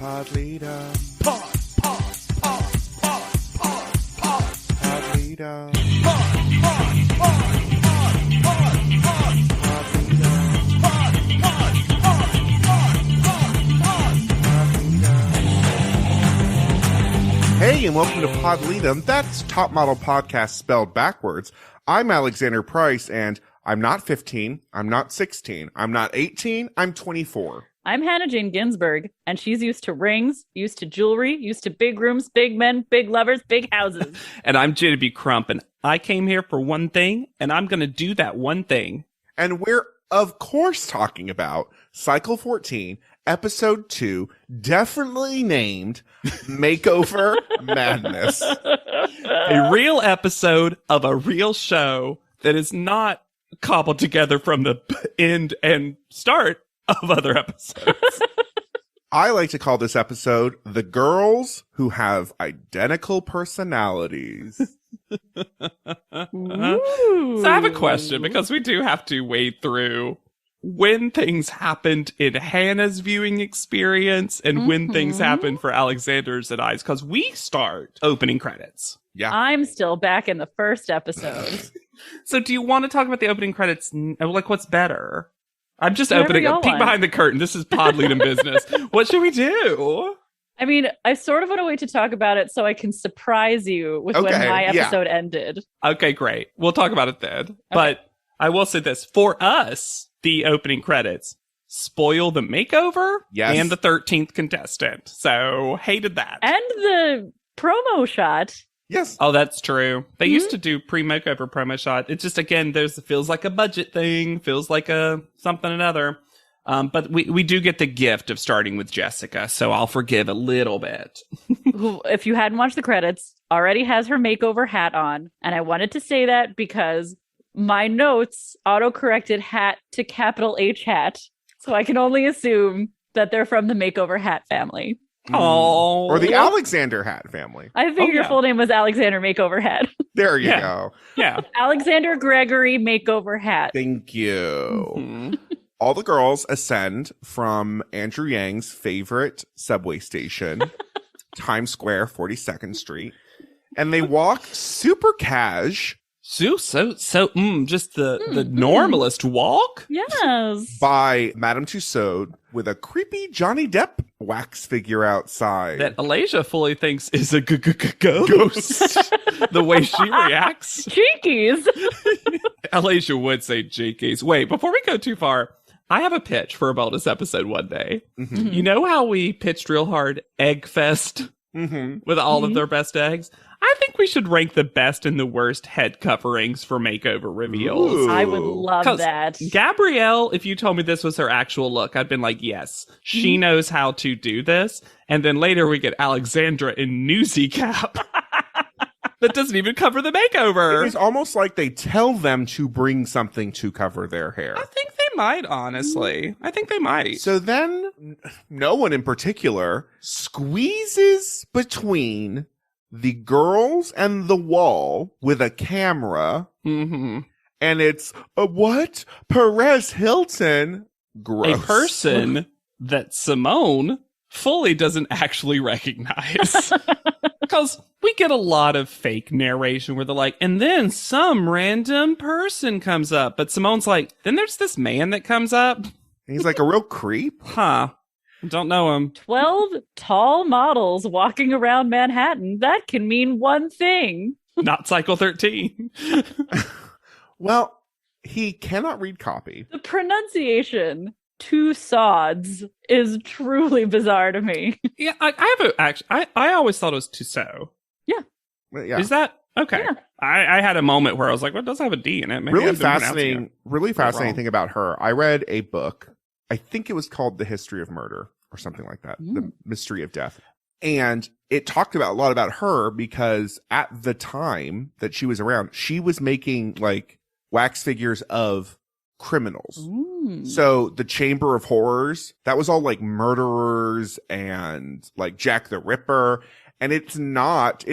Pod leader. Pod leader. Hey, and welcome to Pod Leadum. That's Top Model Podcast spelled backwards. I'm Alexander Price, and I'm not 15, I'm not 16, I'm not 18, I'm 24. I'm Hannah Jane Ginsburg, and she's used to rings, used to jewelry, used to big rooms, big men, big lovers, big houses. And I'm J.B. Crump, and I came here for one thing, and I'm going to do that one thing. And we're, of course, talking about Cycle 14, Episode 2, definitely named Makeover Madness. A real episode of a real show that is not cobbled together from the end and start of other episodes. I like to call this episode The Girls Who Have Identical Personalities. So I have a question, because we do have to wade through when things happened in Hannah's viewing experience and when things happened for Alexander's and I's, because we start opening credits. Yeah. I'm still back in the first episode. So do you want to talk about the opening credits? Like, what's better? I'm just Whatever opening a y'all peek want. behind the curtain. This is Pod Leadum business. What should we do? I mean, I sort of want to wait to talk about it so I can surprise you with when Okay, my yeah. episode ended. Okay, great. We'll talk about it then. But I will say this. For us, the opening credits spoil the makeover Yes. and the 13th contestant. So hated that. And the promo shot. Yes. Oh, that's true. They used to do pre-makeover promo shot. It just, again, feels like a budget thing, feels like a something another. But we do get the gift of starting with Jessica, so I'll forgive a little bit. Who, if you hadn't watched the credits, already has her makeover hat on. And I wanted to say that because my notes auto-corrected hat to capital H hat. So I can only assume that they're from the makeover hat family. Oh, Or the Alexander Hat family. I figured your full name was Alexander Makeover Hat. There you Yeah. go. Yeah. Alexander Gregory Makeover Hat. Thank you. Mhm. All the girls ascend from Andrew Yang's favorite subway station, Times Square, 42nd Street, and they walk super cash Just the normalist walk. Yes. by Madame Tussauds with a creepy Johnny Depp wax figure outside. That Alasia fully thinks is a ghost. The way she reacts. Cheekies. Alasia would say jinkies. Wait, before we go too far, I have a pitch for a bonus episode one day. Mhm. You know how we pitched real hard Egg Fest Mhm. with all of their best eggs? I think we should rank the best and the worst head coverings for makeover reveals. Ooh. I would love 'Cause that. Gabrielle, if you told me this was her actual look, I'd been like, yes, she knows how to do this. And then later we get Alexandra in Newsy Cap. That doesn't even cover the makeover. It's almost like they tell them to bring something to cover their hair. I think they might, honestly. I think they might. So then, no one in particular squeezes between the girls and the wall with a camera, Mm-hmm. and it's what? Perez Hilton? Gross. A person that Simone fully doesn't actually recognize. Because we get a lot of fake narration where they're like, and then some random person comes up. But Simone's like, then there's this man that comes up. He's like a real creep. Huh. Don't know him. 12 tall models walking around Manhattan. That can mean one thing. Not Cycle 13. Well, he cannot read copy. The pronunciation, two sods, is truly bizarre to me. Yeah, I always thought it was Tussaud. But yeah. Is that? Okay. Yeah. I had a moment where I was like, well, it does have a D in it. Maybe Really I've been pronouncing fascinating. it. Really fascinating wrong. thing about her. I read a book. I think it was called The History of Murder or something like that. The Mystery of Death. And it talked about a lot about her because at the time that she was around, she was making like wax figures of criminals. Ooh. So the Chamber of Horrors, that was all like murderers and like Jack the Ripper. And it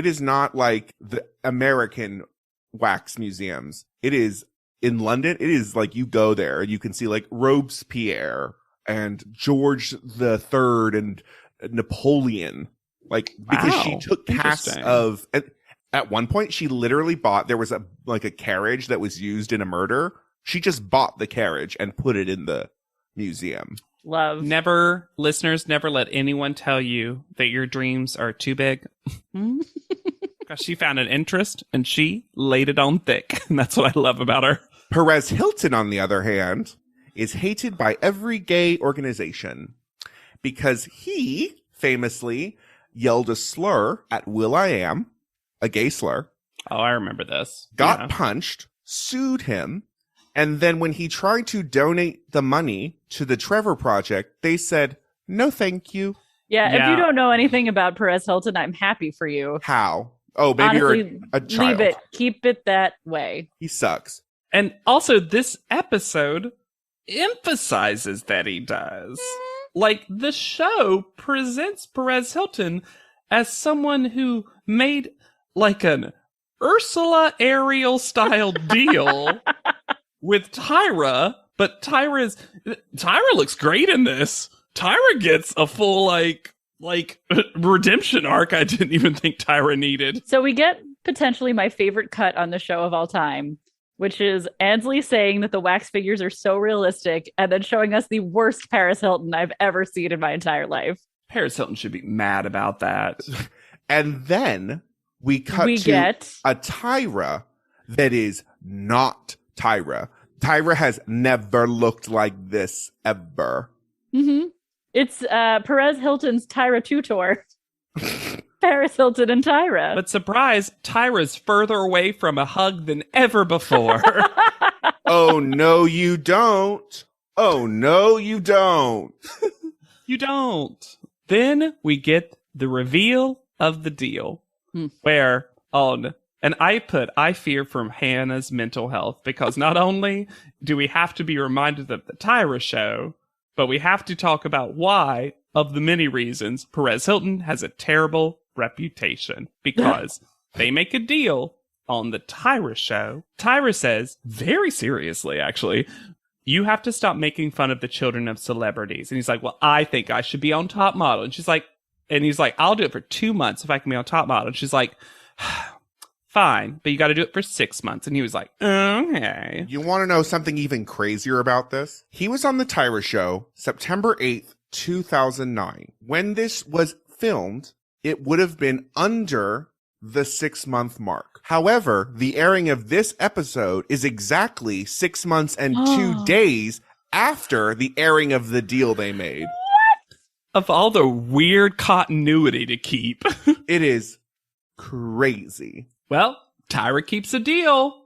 is not like the American wax museums. It is in London. It is like you go there and you can see like Robespierre and George the Third and Napoleon. Like, because she took casts of, at one point she literally bought, there was a carriage that was used in a murder. She just bought the carriage and put it in the museum. Love. Listeners, never let anyone tell you that your dreams are too big. Because she found an interest and she laid it on thick. And that's what I love about her. Perez Hilton, on the other hand, is hated by every gay organization because he famously yelled a slur at will.i.am, a gay slur. Oh, I remember this. Got punched, sued him, and then when he tried to donate the money to the Trevor Project, they said, no, thank you. Yeah, if you don't know anything about Perez Hilton, I'm happy for you. How? Oh, maybe honestly, you're a child. Leave it. Keep it that way. He sucks. And also, this episode emphasizes that he does. Like, the show presents Perez Hilton as someone who made, like, an Ursula Ariel style deal with Tyra, but Tyra looks great in this. Tyra gets a full, like redemption arc I didn't even think Tyra needed. So we get potentially my favorite cut on the show of all time, which is Ansley saying that the wax figures are so realistic and then showing us the worst Paris Hilton I've ever seen in my entire life. Paris Hilton should be mad about that. And then we get a Tyra that is not Tyra. Tyra has never looked like this ever. Mm-hmm. It's Perez Hilton's Tyra 2 tour. Paris Hilton and Tyra. But surprise, Tyra's further away from a hug than ever before. Oh, no, you don't. Oh, no, you don't. You don't. Then we get the reveal of the deal, where I fear for Hannah's mental health, because not only do we have to be reminded of the Tyra show, but we have to talk about why, of the many reasons, Perez Hilton has a terrible reputation. Because they make a deal on the Tyra show. Tyra says, very seriously actually, you have to stop making fun of the children of celebrities. And he's like, well, I think I should be on Top Model. And he's like, I'll do it for 2 months if I can be on Top Model. And she's like, fine, but you got to do it for 6 months. And he was like, okay. You want to know something even crazier about this? He was on the Tyra show September 8th, 2009. When this was filmed, it would have been under the 6-month mark. However, the airing of this episode is exactly 6 months and 2 days after the airing of the deal they made. What? Of all the weird continuity to keep. It is crazy. Well, Tyra keeps a deal.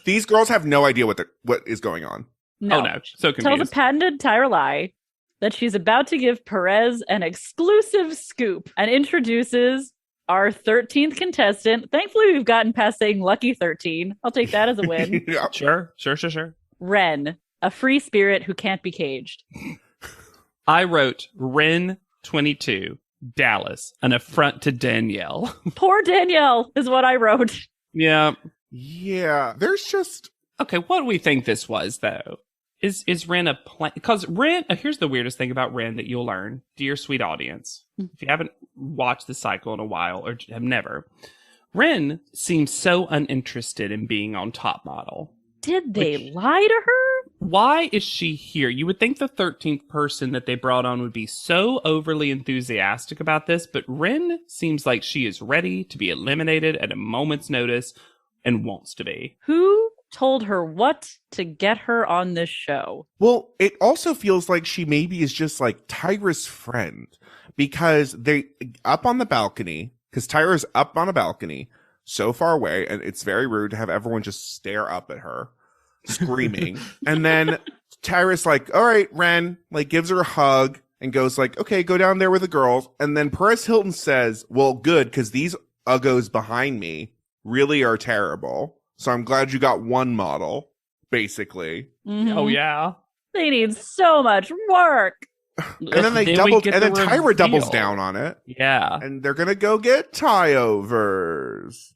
These girls have no idea what is going on. No. Oh no, so confused. Tells a patented Tyra lie that she's about to give Perez an exclusive scoop and introduces our 13th contestant. Thankfully, we've gotten past saying lucky 13. I'll take that as a win. Yeah. Sure. Ren, a free spirit who can't be caged. I wrote Ren 22, Dallas, an affront to Danielle. Poor Danielle is what I wrote. Yeah. Yeah. There's just... Okay, what do we think this was, though? Is Ren a plan? Because Ren, here's the weirdest thing about Ren that you'll learn, dear sweet audience. If you haven't watched the cycle in a while, or have never, Ren seems so uninterested in being on Top Model. Did they lie to her? Why is she here? You would think the 13th person that they brought on would be so overly enthusiastic about this, but Ren seems like she is ready to be eliminated at a moment's notice and wants to be. Who told her what to get her on this show? Well, it also feels like she maybe is just like Tyra's friend, because they up on the balcony, because Tyra's up on a balcony so far away, and it's very rude to have everyone just stare up at her screaming. And then Tyra's like, all right, Ren, like gives her a hug and goes like, okay, go down there with the girls. And then Perez Hilton says, well, good, because these uggos behind me really are terrible. So I'm glad you got one model, basically. Mm-hmm. Oh, yeah. They need so much work. And then Tyra doubles down on it. Yeah. And they're going to go get tie-overs.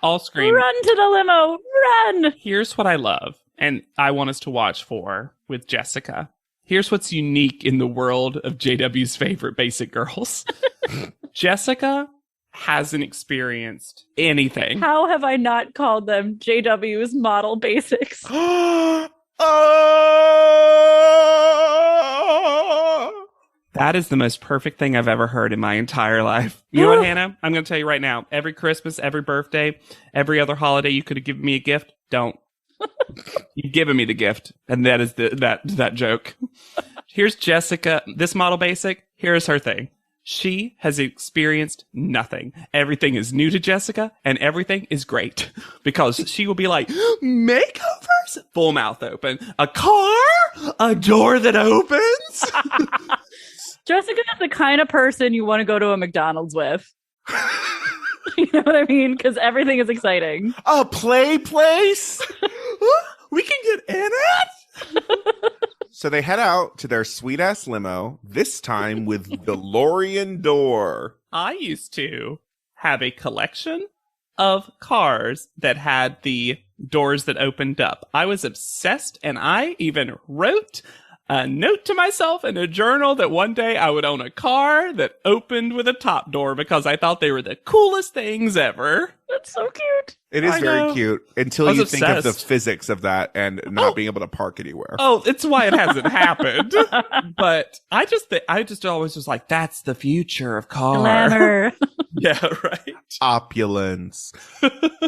All scream. Run to the limo. Run. Here's what I love, and I want us to watch for with Jessica. Here's what's unique in the world of JW's favorite basic girls. Jessica hasn't experienced anything. How have I not called them JW's model basics? That is the most perfect thing I've ever heard in my entire life. You know what, Hannah? I'm going to tell you right now. Every Christmas, every birthday, every other holiday you could have given me a gift, don't. You've given me the gift, and that is that joke. Here's Jessica, this model basic. Here's her thing. She has experienced nothing. Everything is new to Jessica, and everything is great. Because she will be like, makeovers? Full mouth open. A car? A door that opens? Jessica is the kind of person you want to go to a McDonald's with. You know what I mean? Because everything is exciting. A play place? We can get in it? So they head out to their sweet-ass limo, this time with DeLorean door. I used to have a collection of cars that had the doors that opened up. I was obsessed, and I even wrote a note to myself in a journal that one day I would own a car that opened with a top door because I thought they were the coolest things ever. That's so cute. It is very cute until you think of the obsessed. physics of that and not being able to park anywhere. Oh, it's why it hasn't happened. But I just always was like, that's the future of car. Glamour. Yeah, right. Opulence.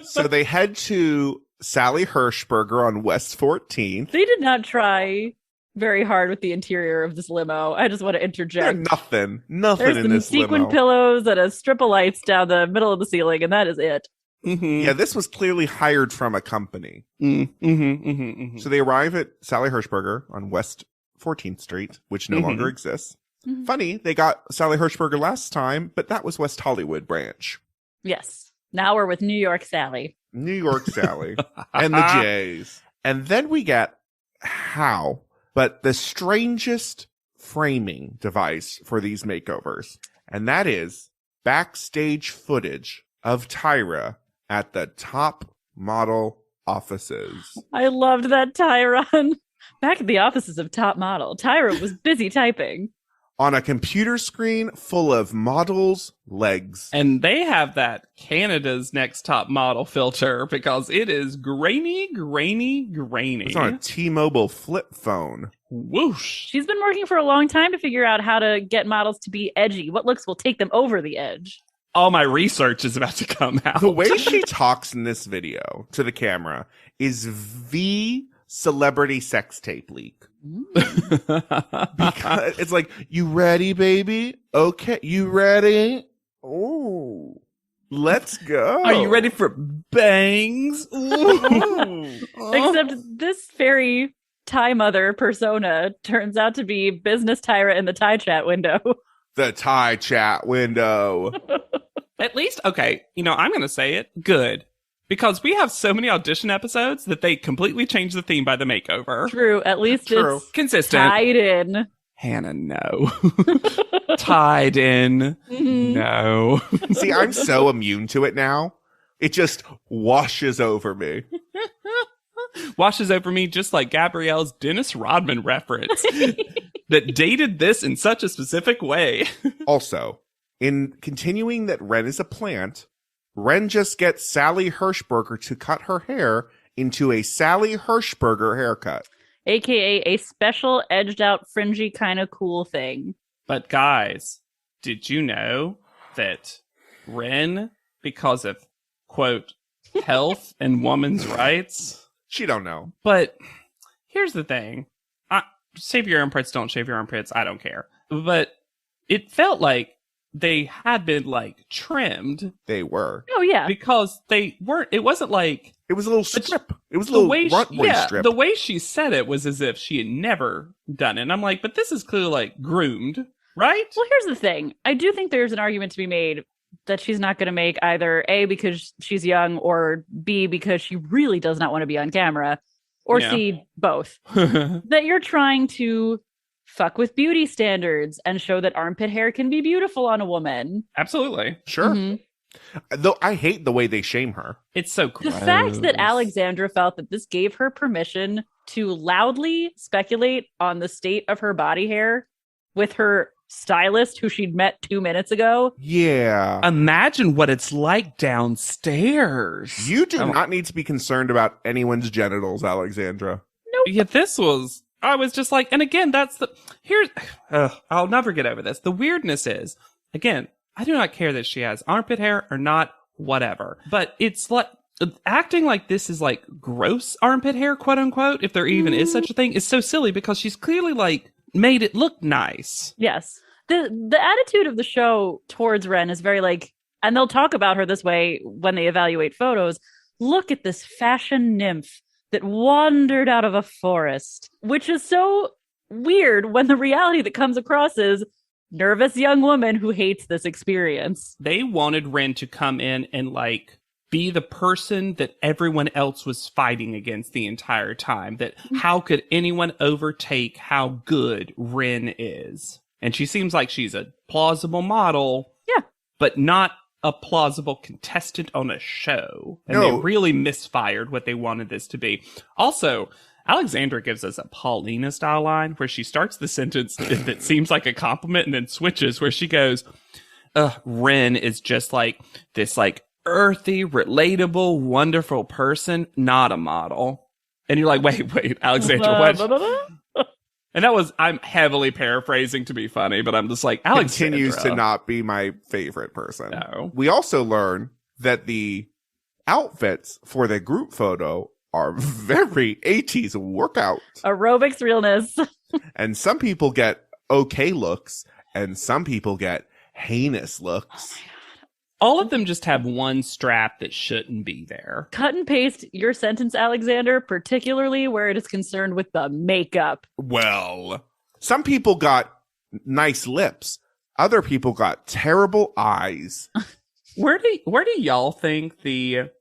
So they head to Sally Hirschberger on West 14th. They did not try very hard with the interior of this limo. I just want to interject. Nothing There's in some this sequin limo. pillows and a strip of lights down the middle of the ceiling, and that is it. Mm-hmm. Yeah, this was clearly hired from a company. Mm-hmm, mm-hmm, mm-hmm. So they arrive at Sally Hirschberger on West 14th Street, which no Mhm. longer exists. Mhm. Funny, they got Sally Hirschberger last time, but that was West Hollywood branch. Yes. Now we're with New York Sally. New York Sally and the Jays. And then we get but the strangest framing device for these makeovers. And that is backstage footage of Tyra at the top model offices. I loved that Tyron. Back at the offices of Top Model, Tyra was busy typing. On a computer screen full of models' legs. And they have that Canada's Next Top Model filter because it is grainy. It's on a T-Mobile flip phone. Whoosh. She's been working for a long time to figure out how to get models to be edgy. What looks will take them over the edge. All my research is about to come out. The way she talks in this video to the camera is the celebrity sex tape leak. Because it's like, you ready, baby? Okay, you ready? Oh, let's go. Are you ready for bangs? Ooh. Except this fairy Thai mother persona turns out to be business Tyra in the Thai chat window. The Thai chat window. At least, okay, I'm going to say it. Good. Because we have so many audition episodes that they completely change the theme by the makeover. True. At least True. it's Consistent. tied in. Hannah, no. Tied in. Mhm. No. See, I'm so immune to it now. It just washes over me. Washes over me just like Gabrielle's Dennis Rodman reference that dated this in such a specific way. Also, in continuing that Ren is a plant, Ren just gets Sally Hirschberger to cut her hair into a Sally Hirschberger haircut. AKA a special edged out fringy kind of cool thing. But guys, did you know that Ren, because of, quote, health and women's rights? She don't know. But here's the thing. Shave your armpits, don't shave your armpits, I don't care. But it felt like they had been, trimmed. They were. Oh, yeah. Because they weren't, it wasn't like... It was a little strip. It was a The little way, runway strip. the way she said it was as if she had never done it. And I'm like, but this is clearly, groomed, right? Well, here's the thing. I do think there's an argument to be made that she's not going to make either A, because she's young, or B, because she really does not want to be on camera, or Yeah. C, both. That you're trying to fuck with beauty standards and show that armpit hair can be beautiful on a woman. Absolutely. Sure. Mhm. Though I hate the way they shame her. It's so The gross. fact that Alexandra felt that this gave her permission to loudly speculate on the state of her body hair with her stylist who she'd met 2 minutes ago. Yeah. Imagine what it's like downstairs. You do not need to be concerned about anyone's genitals, Alexandra. Yeah, I was just like, and again, I'll never get over this. The weirdness is, again, I do not care that she has armpit hair or not, whatever. But it's like, acting like this is like gross armpit hair, quote unquote, if there even is such a thing, is so silly because she's clearly like made it look nice. Yes. The attitude of the show towards Ren is very like, and they'll talk about her this way when they evaluate photos. Look at this fashion nymph that wandered out of a forest, which is so weird when the reality that comes across is nervous young woman who hates this experience. They wanted Ren to come in and like be the person that everyone else was fighting against the entire time. That how could anyone overtake how good Ren is? And she seems like she's a plausible model. Yeah. But not a plausible contestant on a show. And they really misfired what they wanted this to be. Also, Alexandra gives us a Paulina style line where she starts the sentence that seems like a compliment and then switches where she goes, Ren is just like this like earthy, relatable, wonderful person, not a model. And you're like, wait, Alexandra, what? And I'm heavily paraphrasing to be funny, but I'm just like, Alexandra continues to not be my favorite person. No. We also learn that the outfits for the group photo are very 80s workout. Aerobics realness. And some people get okay looks, and some people get heinous looks. All of them just have one strap that shouldn't be there. Cut and paste your sentence, Alexander, particularly where it is concerned with the makeup. Well, some people got nice lips. Other people got terrible eyes. Where do y'all think the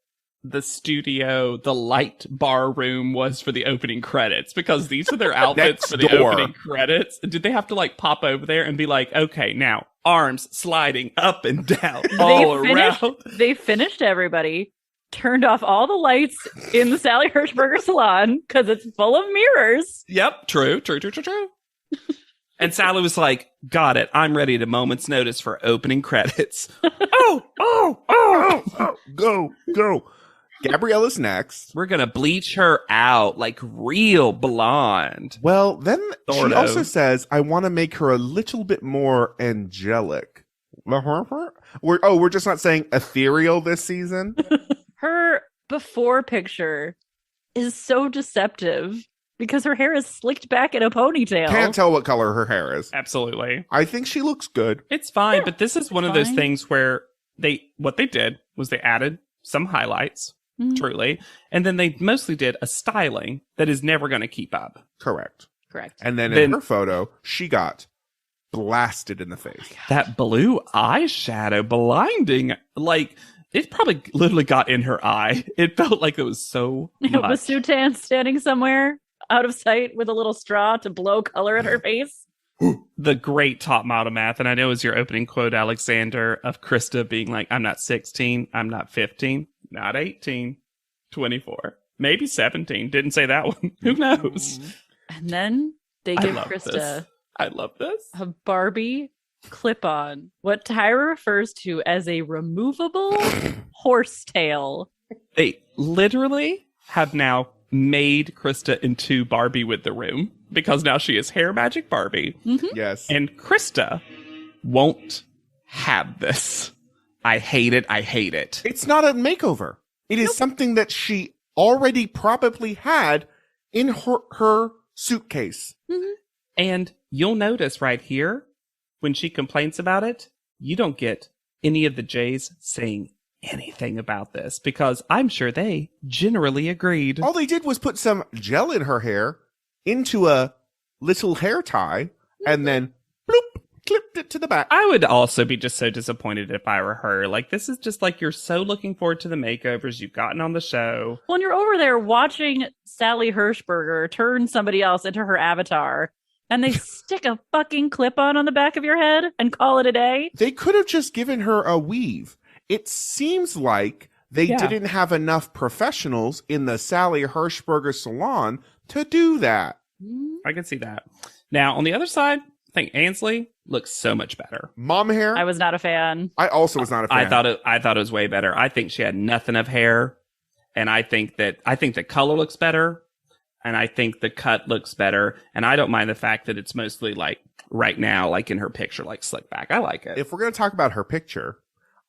studio, the light bar room was for the opening credits? Because these are their outfits for the opening credits. Did they have to like pop over there and be like, okay, now arms sliding up and down all around? They finished everybody, turned off all the lights in the Sally Hirschberger salon because it's full of mirrors. Yep, true. And Sally was like, got it. I'm ready to moment's notice for opening credits. Go. Gabriella's next. We're going to bleach her out like real blonde. Well, then Sort she of. also says, I want to make her a little bit more angelic. We're just not saying ethereal this season. Her before picture is so deceptive because her hair is slicked back in a ponytail. Can't tell what color her hair is. Absolutely. I think she looks good. It's fine, Yeah, but this is one of fine. those things where what they did was they added some highlights, truly, and then they mostly did a styling that is never going to keep up. Correct. And then Then- in her photo, she got blasted in the face. That blue eyeshadow blinding, like, it probably literally got in her eye. It felt like it was so much. Masutan standing somewhere out of sight with a little straw to blow color in her face. The great top model math, and I know is your opening quote, Alexander, of Krista being like, I'm not 16, I'm not 15, not 18, 24, maybe 17. Didn't say that one. Who knows? And then they I give love Krista this. I love this. a Barbie clip-on, what Tyra refers to as a removable horsetail. They literally have now made Krista into Barbie with the room because now she is Hair Magic Barbie. Yes. And Krista won't have this. I hate it. It's not a makeover. It is something that she already probably had in her suitcase. And you'll notice right here, when she complains about it, you don't get any of the Jays saying anything about this because I'm sure they generally agreed. All they did was put some gel in her hair into a little hair tie and then bloop, clipped it to the back. I would also be just so disappointed if I were her. Like, this is just like, you're so looking forward to the makeovers you've gotten on the show. When you're over there watching Sally Hirschberger turn somebody else into her avatar, and they stick a fucking clip-on the back of your head and call it a day. They could have just given her a weave. It seems like they didn't have enough professionals in the Sally Hirschberger salon to do that. I can see that. Now, on the other side, I think Ainsley looks so much better. Mom hair. I was not a fan. I also was not a fan. I thought it was way better. I think she had nothing of hair, and I think the color looks better, and I think the cut looks better, and I don't mind the fact that it's mostly like right now, like in her picture, like slick back. I like it. If we're going to talk about her picture,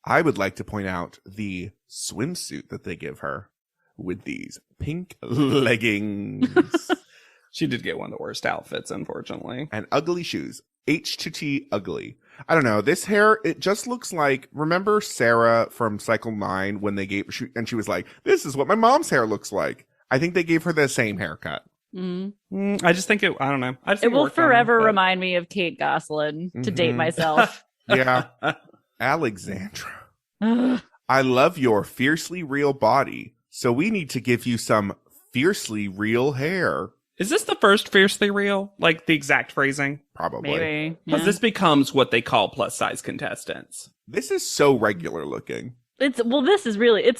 I would like to point out the swimsuit that they give her with these pink leggings. She did get one of the worst outfits, unfortunately. And ugly shoes. H to T ugly. I don't know. This hair, it just looks like, remember Sarah from Cycle 9 when they gave, and she was like, this is what my mom's hair looks like. I think they gave her the same haircut. I just think I don't know. It will forever remind me of Kate Gosselin, to date myself. Yeah. Alexandra. I love your fiercely real body, so we need to give you some fiercely real hair. Is this the first fiercely real? Like the exact phrasing? Probably. Maybe. Because this becomes what they call plus size contestants. This is so regular looking. This is really,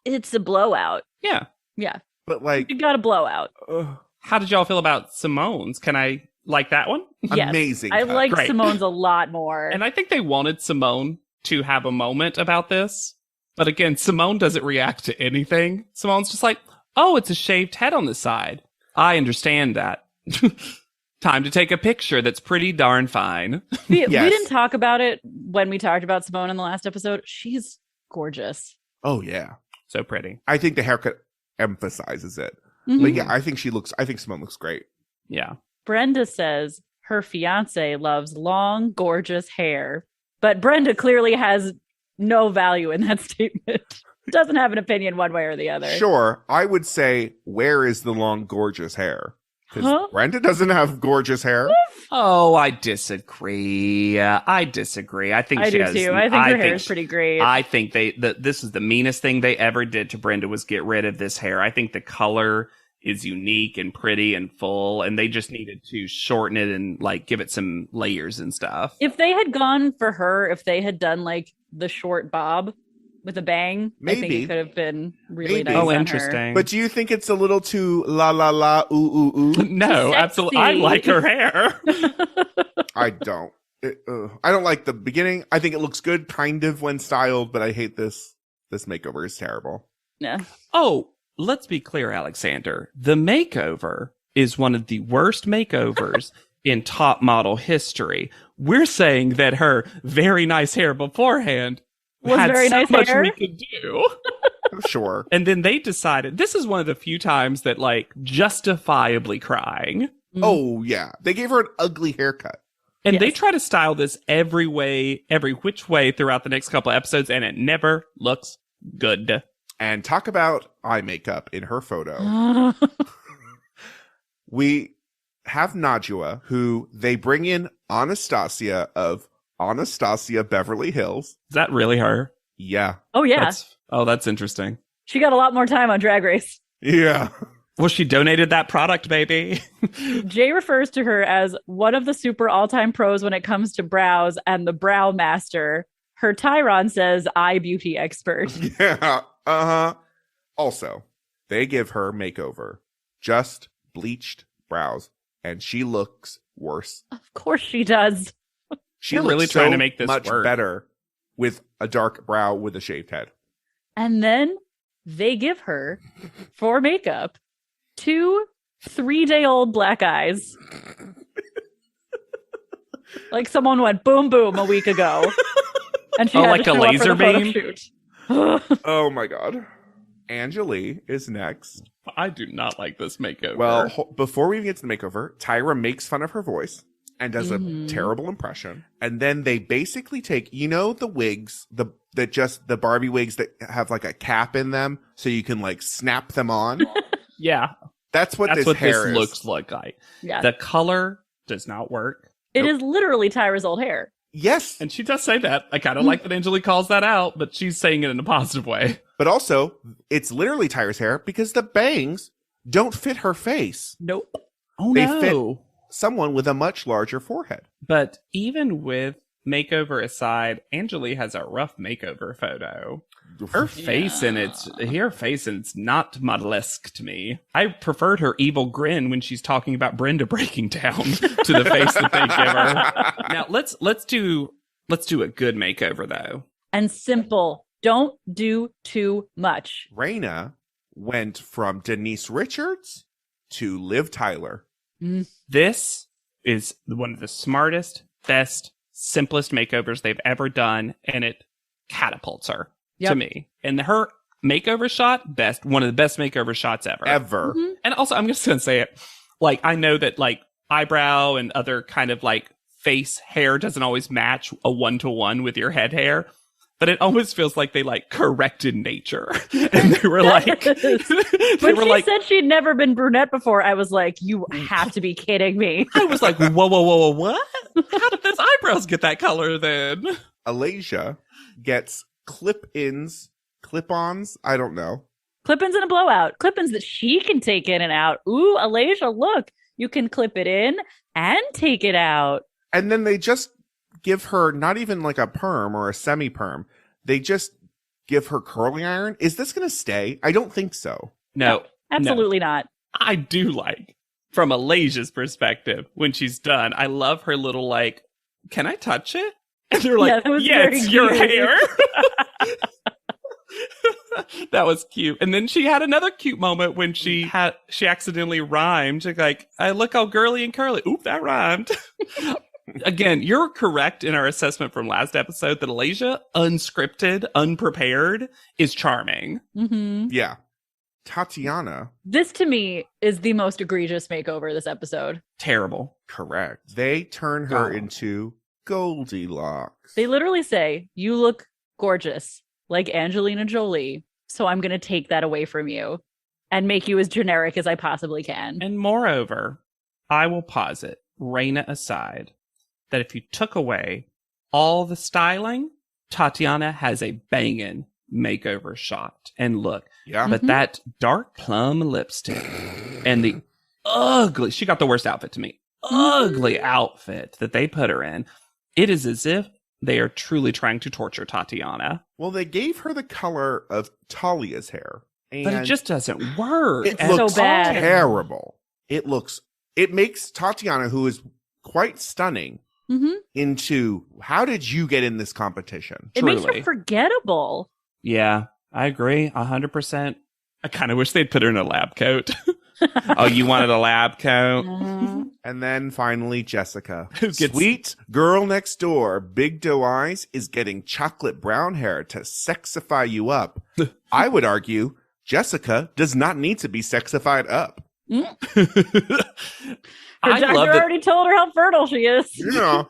it's a blowout. Yeah. Yeah. But like, You got a blowout. How did y'all feel about Simone's? Can I like that one? Yes. Amazing. I like Great. Simone's a lot more. And I think they wanted Simone to have a moment about this. But again, Simone doesn't react to anything. Simone's just like, oh, it's a shaved head on the side. I understand that. Time to take a picture that's pretty darn fine. We didn't talk about it when we talked about Simone in the last episode. She's gorgeous. Oh, yeah. So pretty. I think the haircut emphasizes it. Mhm. But yeah, I think Simone looks great. Yeah. Brenda says her fiance loves long, gorgeous hair. But Brenda clearly has no value in that statement. Doesn't have an opinion one way or the other. Sure, I would say, where is the long, gorgeous hair? Because Brenda doesn't have gorgeous hair. Oh, I disagree. I think I she do has. too. I think her hair is pretty great. I think this is the meanest thing they ever did to Brenda was get rid of this hair. I think the color is unique and pretty and full, and they just needed to shorten it and like give it some layers and stuff. If they had gone for her, if they had done like the short bob with a bang, I think it could have been really nice. Oh, on interesting. But do you think it's a little too la la la ooh ooh ooh? No, Sexy. absolutely. I like her hair. I don't. I don't like the beginning. I think it looks good, kind of, when styled, but I hate this. This makeover is terrible. Yeah. Oh, let's be clear, Alexander. The makeover is one of the worst makeovers in top model history. We're saying that her very nice hair beforehand had very so nice much hair? we could do. Sure. And then they decided, this is one of the few times that like justifiably crying. Oh, yeah. They gave her an ugly haircut. And they Yes. try to style this every which way throughout the next couple episodes, and it never looks good. And talk about eye makeup in her photo. We have Najwa, who they bring in Anastasia of Anastasia Beverly Hills. Is that really her? Yeah. Oh, yeah. That's interesting. She got a lot more time on Drag Race. Yeah. Well, she donated that product, baby. Jay refers to her as one of the super all-time pros when it comes to brows and the brow master. Her Tyron says eye beauty expert. Yeah. Uh-huh. Also, they give her makeover. Just bleached brows. And she looks worse. Of course she does. She You're looks really so trying to make this much work. better with a dark brow with a shaved head. And then they give her, for makeup, 2 3-day-old black eyes. Like someone went boom boom a week ago. And she had like to a show up for laser the photo beam? shoot. Oh my god. Angelique is next. I do not like this makeover. Well, before we even get to the makeover, Tyra makes fun of her voice and does a terrible impression. And then they basically take, the wigs, the Barbie wigs that have like a cap in them so you can like snap them on. yeah, That's what this hair is. looks like. Yeah. The color does not work. It is literally Tyra's old hair. Yes. And she does say that. I kind of like that Angelique calls that out, but she's saying it in a positive way. But also, it's literally Tyra's hair because the bangs don't fit her face. Nope. Oh, They no. fit someone with a much larger forehead. But even with makeover aside, Angelique has a rough makeover photo. Her face and it's not modelesque to me. I preferred her evil grin when she's talking about Brenda breaking down to the face that they give her. Now let's do a good makeover though. And simple. Don't do too much. Raina went from Denise Richards to Liv Tyler. This is one of the smartest, best, simplest makeovers they've ever done, and it catapults her to me. And her makeover shot, one of the best makeover shots ever. Mm-hmm. And also, I'm just going to say it, like, I know that, like, eyebrow and other kind of, like, face hair doesn't always match a 1-to-1 with your head hair. But it almost feels like they like corrected nature. And they were like, when she said she'd never been brunette before, I was like, you have to be kidding me. I was like, whoa, what? How did those eyebrows get that color then? Alasia gets clip-ons, I don't know. Clip-ins and a blowout. Clip-ins that she can take in and out. Ooh, Alasia, look, you can clip it in and take it out. And then they just give her not even like a perm or a semi-perm. They just give her curling iron. Is this going to stay? I don't think so. No. Absolutely not. I do like, from Alasia's perspective, when she's done, I love her little like, can I touch it? And they're like, yeah it's your hair. That was cute. And then she had another cute moment when she accidentally rhymed. Like, I look all girly and curly. Oop, that rhymed. Again, you're correct in our assessment from last episode that Alasia, unscripted, unprepared, is charming. Mm-hmm. Yeah. Tatiana. This, to me, is the most egregious makeover this episode. Terrible. Correct. They turn her into Goldilocks. They literally say, you look gorgeous, like Angelina Jolie, so I'm going to take that away from you and make you as generic as I possibly can. And moreover, I will posit, Raina aside, that if you took away all the styling, Tatiana has a banging makeover shot and look. Yeah. But that dark plum lipstick and the ugly, she got the worst outfit to me, ugly outfit that they put her in. It is as if they are truly trying to torture Tatiana. Well, they gave her the color of Talia's hair. And but it just doesn't work. It looks so bad. Terrible. It makes Tatiana, who is quite stunning, into, how did you get in this competition? It makes her forgettable. Yeah, I agree 100%. I kind of wish they'd put her in a lab coat. Oh, you wanted a lab coat? And then finally, Jessica. Sweet girl next door, big doe eyes, is getting chocolate brown hair to sexify you up. I would argue Jessica does not need to be sexified up. Her doctor already told her how fertile she is. Yeah.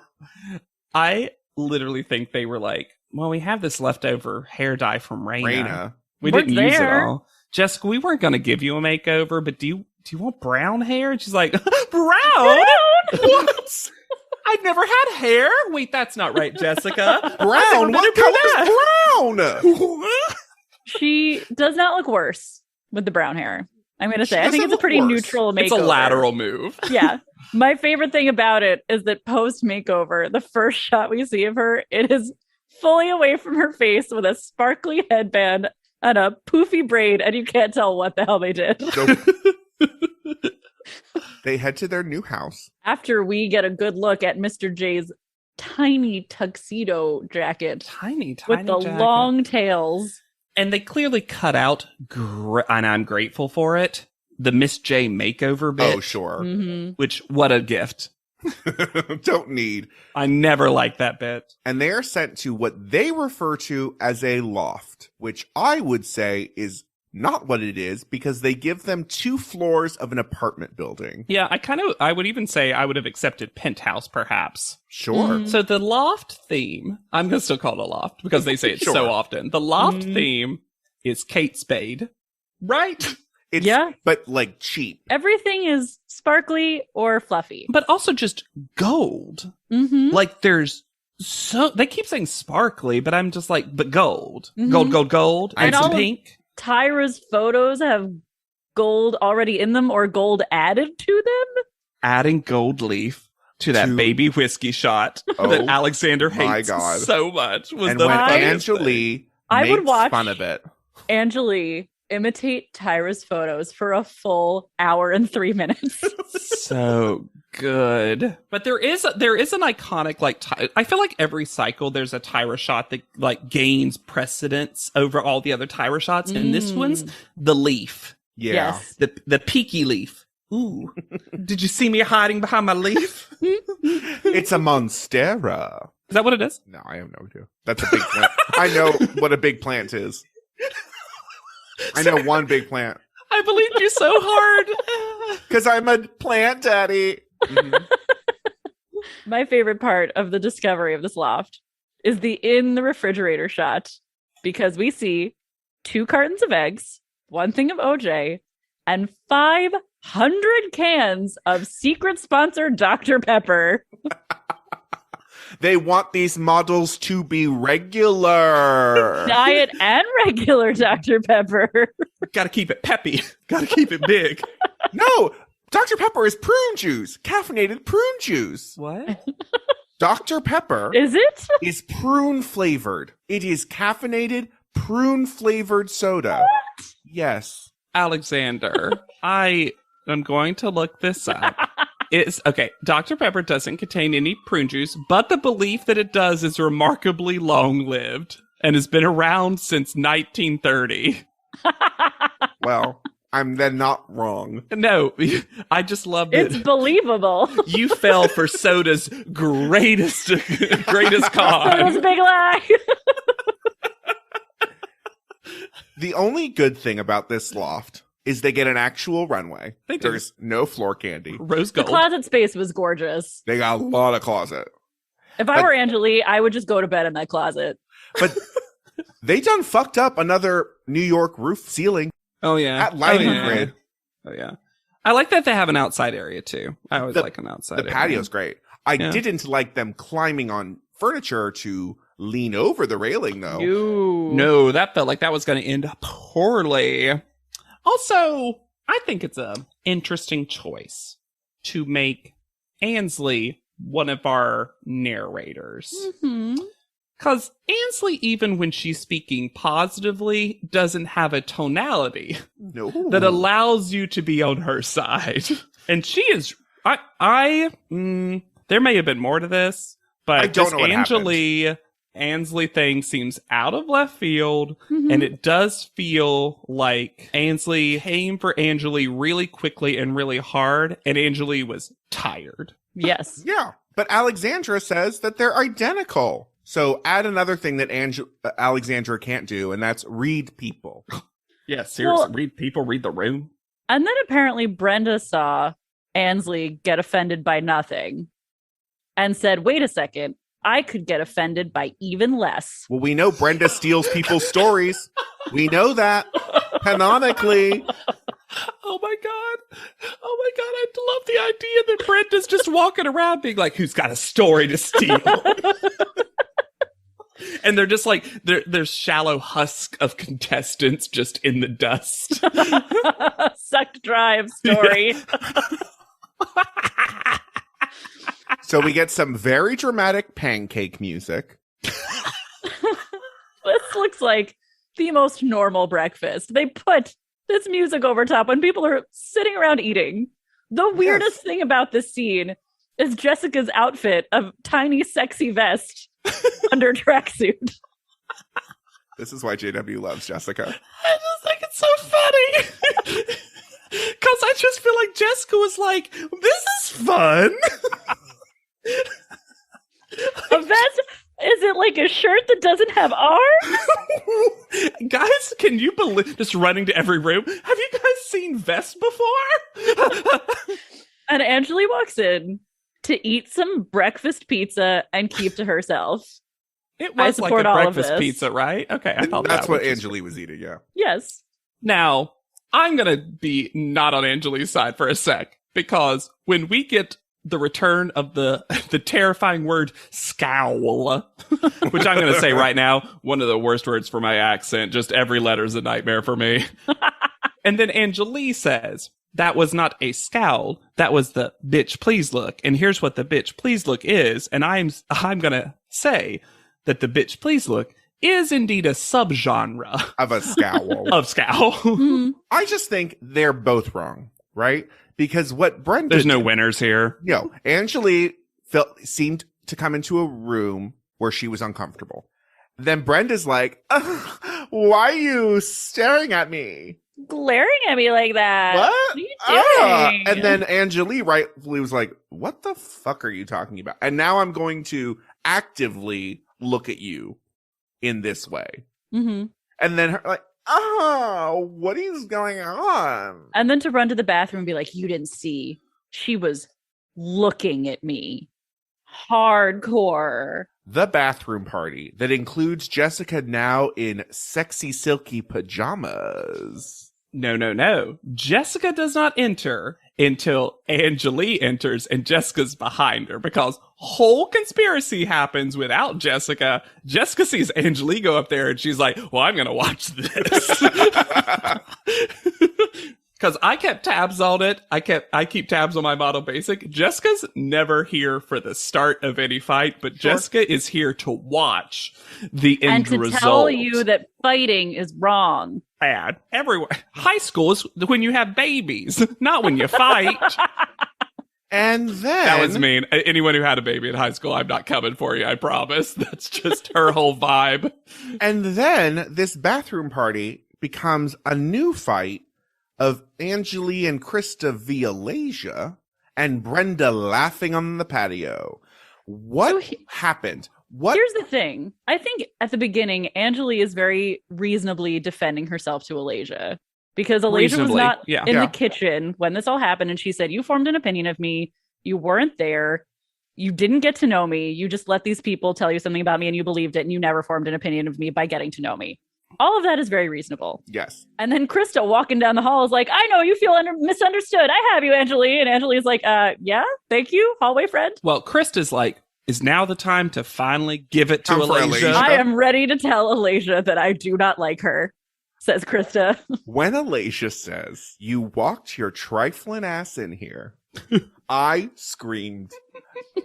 I literally think they were like, well, we have this leftover hair dye from Raina. We didn't use it all. Jessica, we weren't going to give you a makeover, but do you want brown hair? And she's like, brown? What? I've never had hair. Wait, that's not right, Jessica. Brown? What color is brown? She does not look worse with the brown hair. I'm going to say, I think it's a pretty neutral makeover. It's a lateral move. Yeah. My favorite thing about it is that post makeover, the first shot we see of her, it is fully away from her face with a sparkly headband and a poofy braid, and you can't tell what the hell they did. Nope. They head to their new house. After we get a good look at Mr. J's tiny tuxedo jacket. Tiny with the jacket. Long tails. And they clearly cut out, and I'm grateful for it, the Miss J makeover bit. Oh, sure. Mm-hmm. Which, what a gift. Don't need. I never liked that bit. And they are sent to what they refer to as a loft, which I would say is not what it is, because they give them 2 floors of an apartment building. Yeah, I would even say I would have accepted penthouse, perhaps. Sure. Mm-hmm. So the loft theme, I'm going to still call it a loft because they say it so often. The loft theme is Kate Spade, right? It's, but like cheap. Everything is sparkly or fluffy. But also just gold. Mm-hmm. Like there's they keep saying sparkly, but I'm just like, but gold. Mm-hmm. Gold. And some pink. Tyra's photos have gold already in them or gold added to them. Adding gold leaf to that baby whiskey shot that Alexander hates so much. And when Angelique I would makes watch fun of it. Angeli imitate Tyra's photos for a full hour and 3 minutes. So good. But there is an iconic, like, I feel like every cycle there's a Tyra shot that like gains precedence over all the other Tyra shots. And this one's the leaf. Yeah. Yes. The peaky leaf. Ooh. Did you see me hiding behind my leaf? It's a monstera. Is that what it is? No, I have no idea. That's a big plant. I know what a big plant is. I know one big plant. I believed you so hard. Because I'm a plant daddy. Mm-hmm. My favorite part of the discovery of this loft is the in the refrigerator shot, because we see 2 cartons of eggs, 1 thing of OJ, and 500 cans of secret sponsor Dr. Pepper. They want these models to be regular. Diet and regular Dr. Pepper. Gotta keep it peppy. Gotta keep it big. No, Dr. Pepper is prune juice. Caffeinated prune juice. What? Dr. Pepper Is it? is prune flavored. It is caffeinated prune flavored soda. What? Yes. Alexander, I am going to look this up. It's okay. Dr. Pepper doesn't contain any prune juice, but the belief that it does is remarkably long-lived and has been around since 1930. Well, I'm then not wrong. No, I just love it. It's believable. You fell for soda's greatest con. Soda's big lie. The only good thing about this loft is they get an actual runway. They do. There's no floor candy. Rose The gold. closet space was gorgeous. They got a lot of closet. If I were Angeli, I would just go to bed in that closet. But they done fucked up another New York roof ceiling Oh yeah. at lighting oh, yeah. grid. Oh yeah. I like that they have an outside area too. I always like an outside The area. patio's great. I didn't like them climbing on furniture to lean over the railing though. No, that felt like that was going to end poorly. Also, I think it's a interesting choice to make Ansley one of our narrators. Because Ansley, even when she's speaking positively, doesn't have a tonality that allows you to be on her side. And she is, there may have been more to this, but I don't know what Ansley thing seems out of left field, and it does feel like Ansley came for Angeli really quickly and really hard, and Angeli was tired. Yes. Yeah, but Alexandra says that they're identical. So add another thing that Alexandra can't do, and that's read people. Yeah, seriously, Well- read the room. And then apparently Brenda saw Ansley get offended by nothing and said, wait a second, I could get offended by even less. Well, we know Brenda steals people's stories. We know that canonically. Oh my god, I love the idea that Brenda's just walking around being like, who's got a story to steal? And they're just like, there's shallow husk of contestants just in the dust. Sucked dry of story. Yeah. So we get some very dramatic pancake music. This looks like the most normal breakfast. They put this music over top when people are sitting around eating. The weirdest thing about this scene is Jessica's outfit of tiny, sexy vest under tracksuit. This is why JW loves Jessica. I just think it's so funny. Because I just feel like Jessica was like, this is fun. A vest? Is it like a shirt that doesn't have arms? Guys, can you believe, just running to every room, have you guys seen vests before? And Angeli walks in to eat some breakfast pizza and keep to herself. It was like support a all of breakfast this. pizza, right? Okay, I thought That's that what was just- Angeli was eating, yeah. Yes. Now, I'm going to be not on Angeli's side for a sec, because when we get the return of the terrifying word scowl, which I'm going to say right now, one of the worst words for my accent, just every letter is a nightmare for me. And then Angeli says, that was not a scowl, that was the bitch please look. And here's what the bitch please look is, and I'm going to say that the bitch please look is indeed a subgenre Of a scowl. of scowl. Mhm. I just think they're both wrong, right? Because what Brenda There's no winners here. No, Angelique seemed to come into a room where she was uncomfortable. Then Brenda's like, why are you staring at me? Glaring at me like that. What? What are you doing? And then Angelique rightfully was like, what the fuck are you talking about? And now I'm going to actively look at you in this way. Mhm. And then her like, what is going on? And then to run to the bathroom and be like, you didn't see. She was looking at me. Hardcore. The bathroom party that includes Jessica now in sexy silky pajamas. No. Jessica does not enter until Angelique enters and Jessica's behind her because whole conspiracy happens without Jessica. Jessica sees Angelique go up there and she's like, well, I'm going to watch this. Because I kept tabs on it. I keep tabs on my model basic. Jessica's never here for the start of any fight, but Sure. Jessica is here to watch the end And to result. tell you that fighting is wrong. Bad everywhere. High school is when you have babies, not when you fight. And then That was mean. Anyone who had a baby in high school, I'm not coming for you. I promise. That's just her whole vibe. And then this bathroom party becomes a new fight of Angelique and Krista via Lasia and Brenda laughing on the patio. What So happened? What? Here's the thing. I think at the beginning, Angelique is very reasonably defending herself to Alasia. Because Alasia was Reasonably, not yeah. in Yeah. the kitchen when this all happened. And she said, you formed an opinion of me. You weren't there. You didn't get to know me. You just let these people tell you something about me and you believed it. And you never formed an opinion of me by getting to know me. All of that is very reasonable. Yes. And then Krista walking down the hall is like, I know you feel misunderstood. I have you, Angelique. And Angelie's like, yeah, thank you, hallway friend. Well, Krista's like, is now the time to finally give it to Time for Alasia? Alasia. I am ready to tell Alasia that I do not like her, says Krista. When Alasia says, you walked your trifling ass in here, I screamed.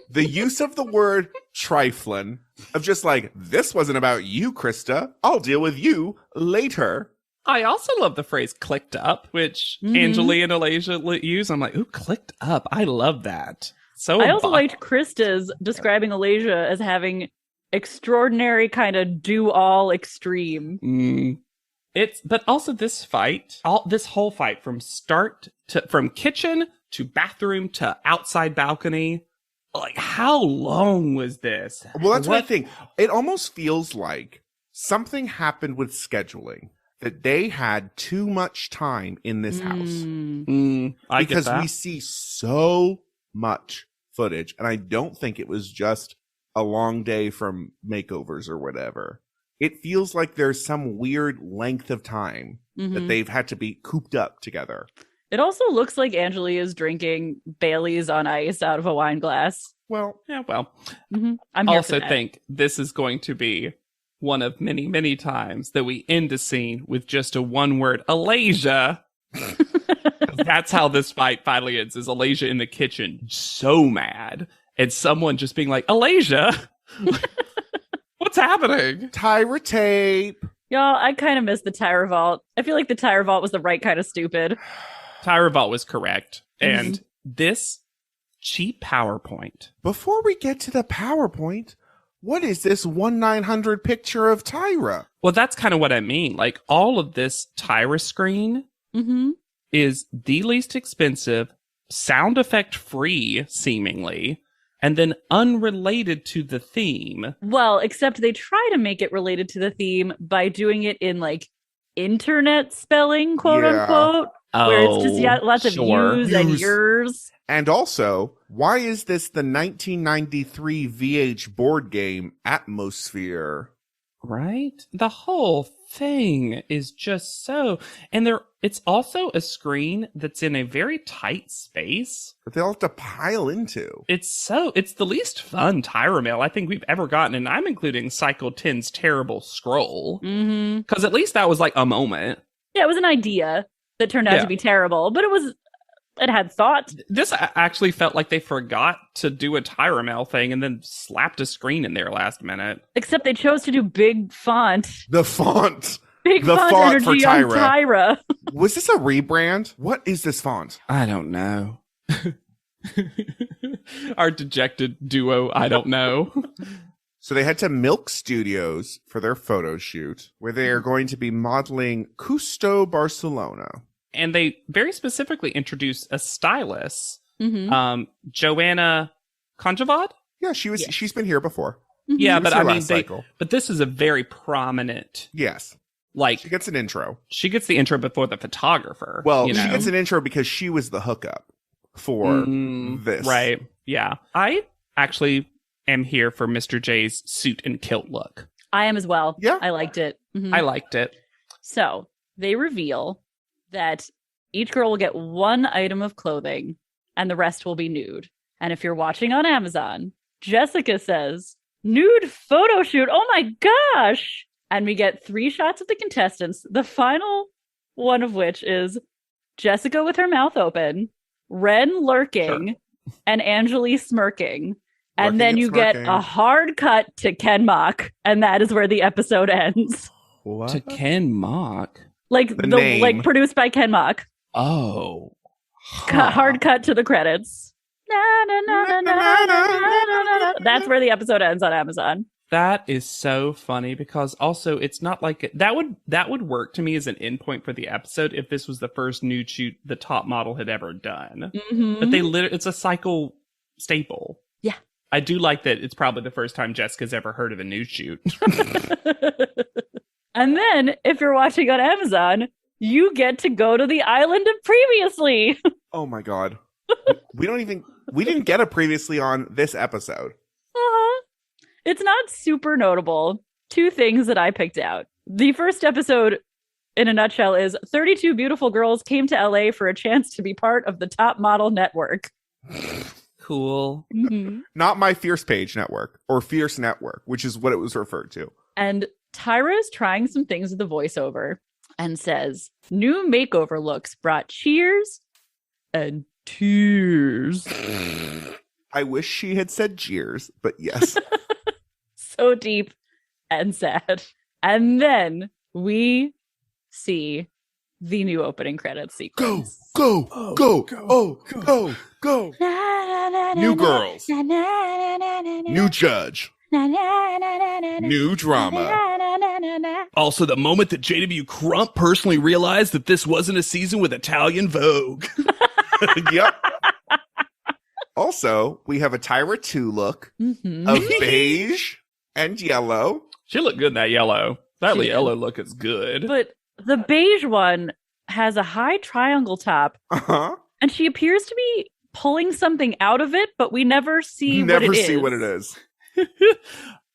The use of the word trifling, of just like, this wasn't about you, Krista. I'll deal with you later. I also love the phrase clicked up, which Mhm. Angelique and Alasia use. I'm like, ooh, clicked up. I love that. So I also bo- liked Krista's describing Alasia as having extraordinary kind of do all extreme. But also this fight, this whole fight from kitchen to bathroom to outside balcony. Like, how long was this? Well, that's what I think. It almost feels like something happened with scheduling, that they had too much time in this house. I Because get that. we see so much footage, and I don't think it was just a long day from makeovers or whatever. It feels like there's some weird length of time that they've had to be cooped up together. It also looks like Angelique is drinking Bailey's on ice out of a wine glass. Well, Yeah, well, I'm I here also for that. think this is going to be one of many, many times that we end a scene with just a one word, Alasia. That's how this fight finally ends, is Alasia in the kitchen, so mad. And someone just being like, Alasia, what's happening? Tyra tape. Y'all, I kind of miss the Tyra Vault. I feel like the Tyra Vault was the right kind of stupid. Tyra Vault was correct. And this cheap PowerPoint. Before we get to the PowerPoint, what is this 1/900 picture of Tyra? Well, that's kind of what I mean. Like, all of this Tyra screen is the least expensive, sound effect free, seemingly, and then unrelated to the theme. Well, except they try to make it related to the theme by doing it in like internet spelling, quote Yeah. unquote, where it's just lots of yous and Yous. yours. And also, why is this the 1993 VH board game Atmosphere? Right? The whole thing is just so, and it's also a screen that's in a very tight space. That they'll have to pile into. It's the least fun Tyra mail I think we've ever gotten, and I'm including Cycle 10's terrible scroll. Because at least that was like a moment. Yeah, it was an idea that turned out Yeah. to be terrible, but it was It had thought. This actually felt like they forgot to do a Tyramel thing and then slapped a screen in there last minute. Except they chose to do big font. The font. Big The font font energy for on Tyra. Tyra. Was this a rebrand? What is this font? I don't know. Our dejected duo, I don't know. So they head to Milk Studios for their photo shoot, where they are going to be modeling Custo, Barcelona. And they very specifically introduce a stylist, Mm-hmm. Joanna Conjavad. Yeah, she's been here before. Yeah, She was but here I mean, last cycle. but this is a very prominent, Yes. like, She gets an intro. she gets the intro before the photographer. Well, you she know? gets an intro because she was the hookup for this. Right. Yeah. I actually am here for Mr. J's suit and kilt look. I am as well. Yeah. I liked it. Mhm. I liked it. So they reveal that each girl will get one item of clothing and the rest will be nude. And if you're watching on Amazon, Jessica says, nude photo shoot. Oh my gosh. And we get 3 shots of the contestants. The final one of which is Jessica with her mouth open, Ren lurking, and Angeli smirking. And Lurking then and you get smirking. a hard cut to Ken Mock. And that is where the episode ends. What? To Ken Mock. Like The name. like produced by Ken Mock. Oh. Hard cut to the credits. Na, na, na, na, na, na, na, na, na. That's where the episode ends on Amazon. That is so funny because also it's not like that would work to me as an endpoint for the episode if this was the first nude shoot the top model had ever done. Mhm. But it's a cycle staple. Yeah. I do like that it's probably the first time Jessica's ever heard of a nude shoot. And then, if you're watching on Amazon, you get to go to the island of previously. Oh my god. we didn't get a previously on this episode. Uh-huh. It's not super notable. 2 things that I picked out. The first episode, in a nutshell, is 32 beautiful girls came to LA for a chance to be part of the top model network. Cool. Mhm. Not My Fierce Page Network or Fierce Network, which is what it was referred to. And Tyra is trying some things with the voiceover and says, new makeover looks brought cheers and tears. I wish she had said cheers, but yes. So deep and sad. And then we see the new opening credits Go, sequence. go, go, go, go. New girls. New judge. New drama. Also, the moment that JW Crump personally realized that this wasn't a season with Italian Vogue. Yep. Also, we have a Tyra 2 look Mhm. of beige and yellow. She looked good in that yellow. That She did. yellow look is good. But the beige one has a high triangle top, Uh-huh. and she appears to be pulling something out of it, but we never see You what never it is. see what it is.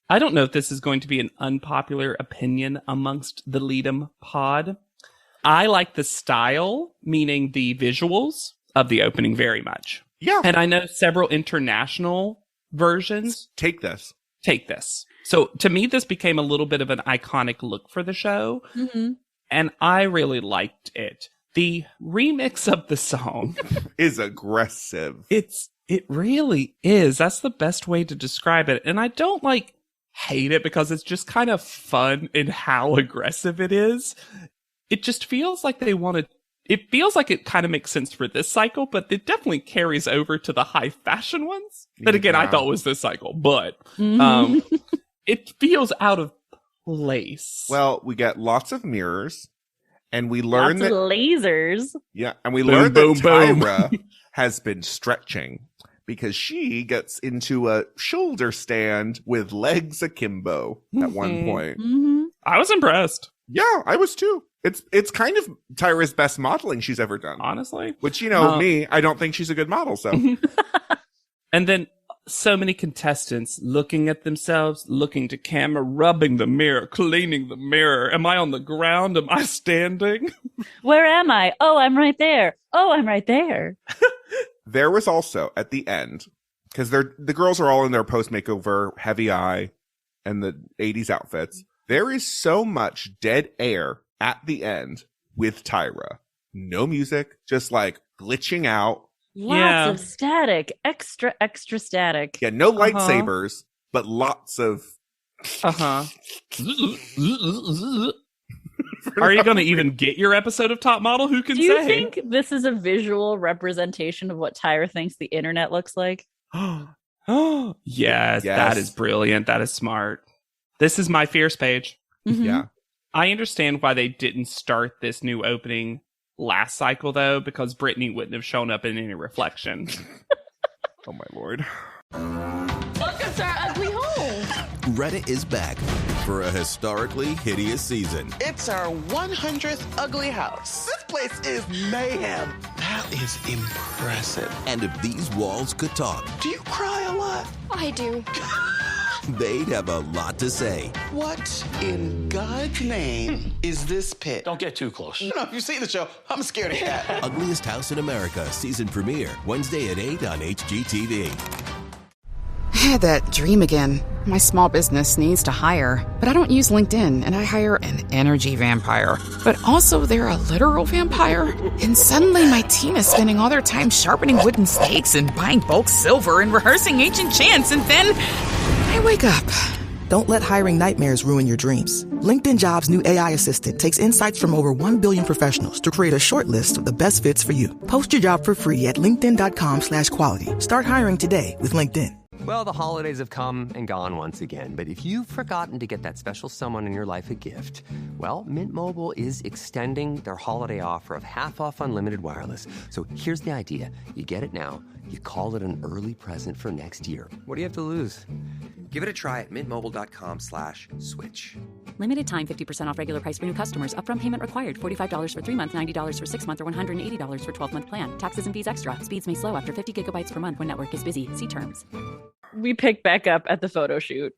I don't know if this is going to be an unpopular opinion amongst the Lead'em pod. I like the style, meaning the visuals of the opening very much. Yeah. And I know several international versions Take this. take this. So to me, this became a little bit of an iconic look for the show. Mhm. And I really liked it. The remix of the song, Is aggressive. it really is. That's the best way to describe it. And I don't hate it because it's just kind of fun in how aggressive it is. It just feels like it feels like it kind of makes sense for this cycle, but it definitely carries over to the high fashion ones. That again, I Yeah. thought was this cycle, but Mhm. it feels out of place. Well, we get lots of mirrors, and we learn Lots that of lasers. we Boom, learn boom, that boom. Tyra has been stretching because she gets into a shoulder stand with legs akimbo at one Mhm. point. Mhm. I was impressed, Yeah, I was too. It's kind of Tyra's best modeling she's ever done. honestly. Which, you know, Uh, me, I don't think she's a good model, so. And then so many contestants looking at themselves, looking to camera, rubbing the mirror, cleaning the mirror. Am I on the ground? Am I standing? Where am I? Oh, I'm right there. Oh, I'm right there. There was also, at the end, because the girls are all in their post-makeover heavy eye and the 80s outfits, there is so much dead air at the end with Tyra. No music, just like glitching out. Lots of static, extra static. Yeah, no lightsabers, but lots of. Are you going to even get your episode of Top Model? Who can say? Do you think this is a visual representation of what Tyra thinks the internet looks like? Oh, yes, that is brilliant. That is smart. This is my Fierce page. Mm-hmm. Yeah. I understand why they didn't start this new opening last cycle, though, because Brittany wouldn't have shown up in any reflection. Oh, my Lord. Welcome to our ugly home. Reddit is back for a historically hideous season. It's our 100th ugly house. This place is mayhem. That is impressive. And if these walls could talk, Do you cry a lot? I do. they'd have a lot to say. What in God's name is this pit? Don't get too close. You know, if you see the show, I'm scared of cat. Ugliest House in America season premiere Wednesday at 8 on HGTV. I had that dream again. My small business needs to hire, but I don't use LinkedIn, and I hire an energy vampire. But also, they're a literal vampire. And suddenly, my team is spending all their time sharpening wooden stakes and buying bulk silver and rehearsing ancient chants, and then I wake up. Don't let hiring nightmares ruin your dreams. LinkedIn Jobs' new AI assistant takes insights from over 1 billion professionals to create a short list of the best fits for you. Post your job for free at linkedin.com/quality. Start hiring today with LinkedIn. Well, the holidays have come and gone once again, but if you've forgotten to get that special someone in your life a gift, well, Mint Mobile is extending their holiday offer of half off unlimited wireless. So here's the idea. You get it now, you call it an early present for next year. What do you have to lose? Give it a try at mintmobile.com/switch. Limited time 50% off regular price for new customers. Upfront payment required. $45 for 3 months, $90 for 6 months, or $180 for 12-month plan. Taxes and fees extra. Speeds may slow after 50 gigabytes per month when network is busy. See terms. We pick back up at the photo shoot.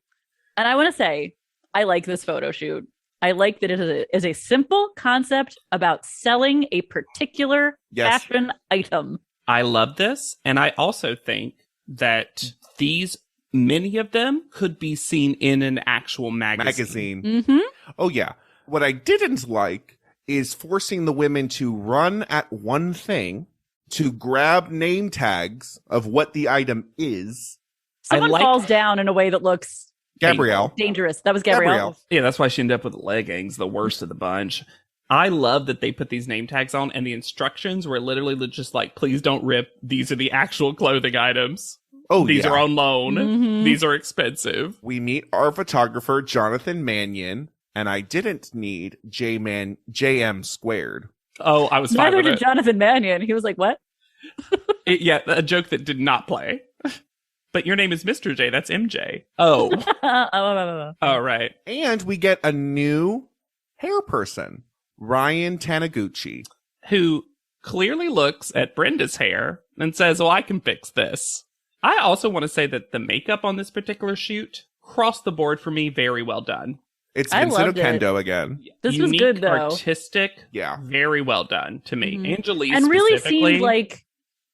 And I want to say, I like this photo shoot. I like that it is a simple concept about selling a particular fashion item. I love this. And I also think that many of them could be seen in an actual magazine. Mm-hmm. Oh, yeah. What I didn't like is forcing the women to run at one thing, to grab name tags of what the item is. Someone falls down in a way that looks Gabrielle. Dangerous. That was Gabrielle. Yeah, that's why she ended up with leggings, the worst of the bunch. I love that they put these name tags on, and the instructions were literally just like, please don't rip. These are the actual clothing items. Oh, these yeah. are on loan. Mm-hmm. These are expensive. We meet our photographer, Jonathan Mannion, and I didn't need JM squared. Oh, I was fine Neither with did it. Jonathan Mannion. He was like, what? Yeah, a joke that did not play. But your name is Mr. J. That's MJ. Oh. Oh, right. And we get a new hair person, Ryan Taniguchi, who clearly looks at Brenda's hair and says, oh, I can fix this. I also want to say that the makeup on this particular shoot, across the board for me, very well done. It's Vincent Okendo again. This Unique, was good, though. Artistic, very well done to me. Mm-hmm. Angelique and really specifically seemed like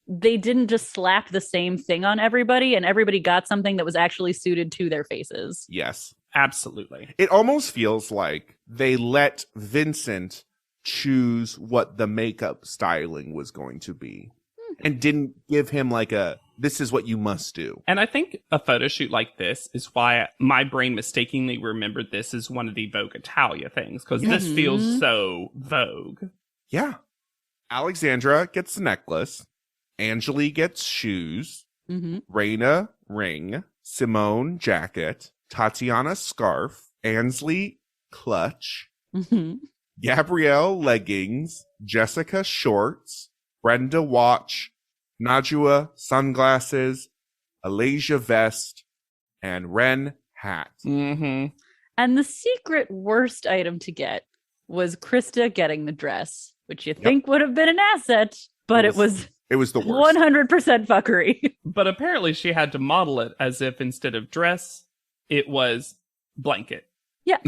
they didn't just slap the same thing on everybody, and everybody got something that was actually suited to their faces. Yes. Absolutely. It almost feels like they let Vincent choose what the makeup styling was going to be and didn't give him like this is what you must do. And I think a photo shoot like this is why my brain mistakenly remembered this as one of the Vogue Italia things, because this feels so Vogue. Yeah. Alexandra gets the necklace. Angeli gets shoes. Raina ring. Simone jacket. Tatiana scarf. Ansley clutch. Gabrielle leggings. Jessica shorts. Brenda watch. Najwa sunglasses. Alasia vest. And Ren hat. And the secret worst item to get was Krista getting the dress, which you think would have been an asset, but it was the worst. 100% fuckery. But apparently she had to model it as if instead of dress, it was blanket. Yeah.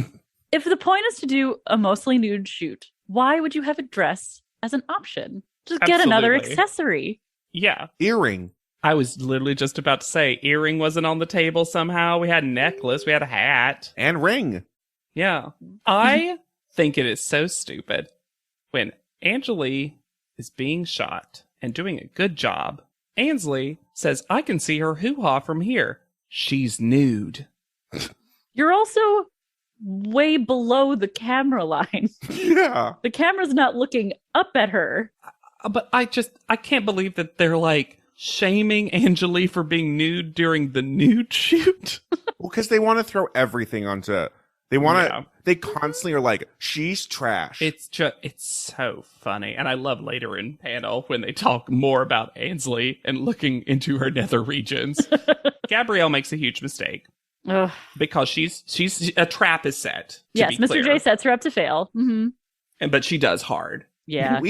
If the point is to do a mostly nude shoot, why would you have a dress as an option? Just get another accessory. Yeah. Earring. I was literally just about to say earring wasn't on the table somehow. We had a necklace. We had a hat. And ring. Yeah. I think it is so stupid when Angeli is being shot and doing a good job. Ainsley says, I can see her hoo-ha from here. She's nude. You're also way below the camera line. Yeah. The camera's not looking up at her. But I can't believe that they're like shaming Angeli for being nude during the nude shoot. Well, because they want to throw everything onto. They want to. They constantly are like, she's trash. It's so funny, and I love later in panel when they talk more about Ainsley and looking into her nether regions. Gabrielle makes a huge mistake. Ugh. Because she's a trap is set. Yes, Mr. J sets her up to fail. Mm-hmm. But she does hard. Yeah.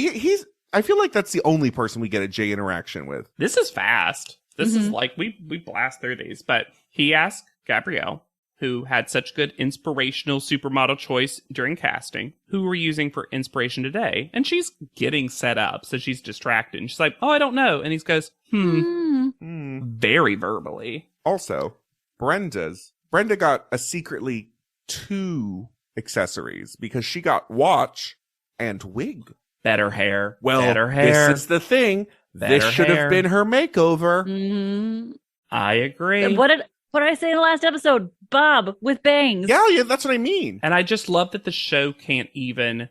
I feel like that's the only person we get a J interaction with. This is fast. This is like, we blast through these. But he asked Gabrielle, who had such good inspirational supermodel choice during casting, who we're using for inspiration today. And she's getting set up, so she's distracted. And she's like, oh, I don't know. And he goes, very verbally. Also, Brenda got a secretly 2 accessories because she got watch and wig. Better hair. Well, better hair. This is the thing. Better this should hair. have been her makeover. Mm-hmm. I agree. And what did I say in the last episode? Bob with bangs. Yeah, that's what I mean. And I just love that the show can't even,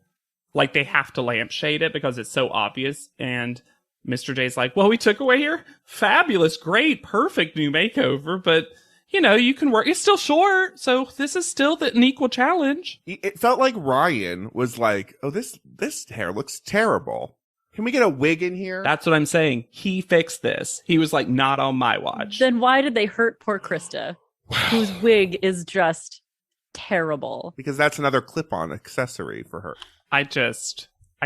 like, they have to lampshade it because it's so obvious. And Mr. J's like, well, we took away your fabulous, great, perfect new makeover, but, you know, you can work. It's still short, so this is still an equal challenge. It felt like Ryan was like, oh, this hair looks terrible. Can we get a wig in here? That's what I'm saying. He fixed this. He was like, not on my watch. Then why did they hurt poor Krista, whose wig is just terrible? Because that's another clip-on accessory for her. I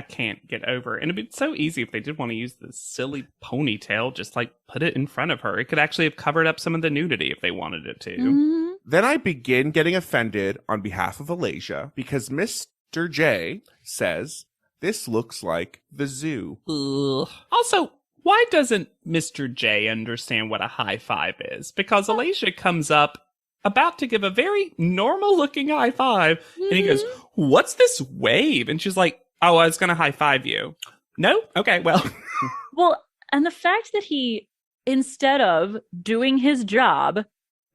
can't get over it. And it'd be so easy if they did want to use this silly ponytail, just like put it in front of her. It could actually have covered up some of the nudity if they wanted it to. Mm-hmm. Then I begin getting offended on behalf of Alasia because Mr. J says, this looks like the zoo. Ugh. Also, why doesn't Mr. J understand what a high five is? Because Alasia comes up about to give a very normal looking high five, and he goes, what's this wave? And she's like, oh, I was going to high five you. No? Okay, well. Well, and the fact that he, instead of doing his job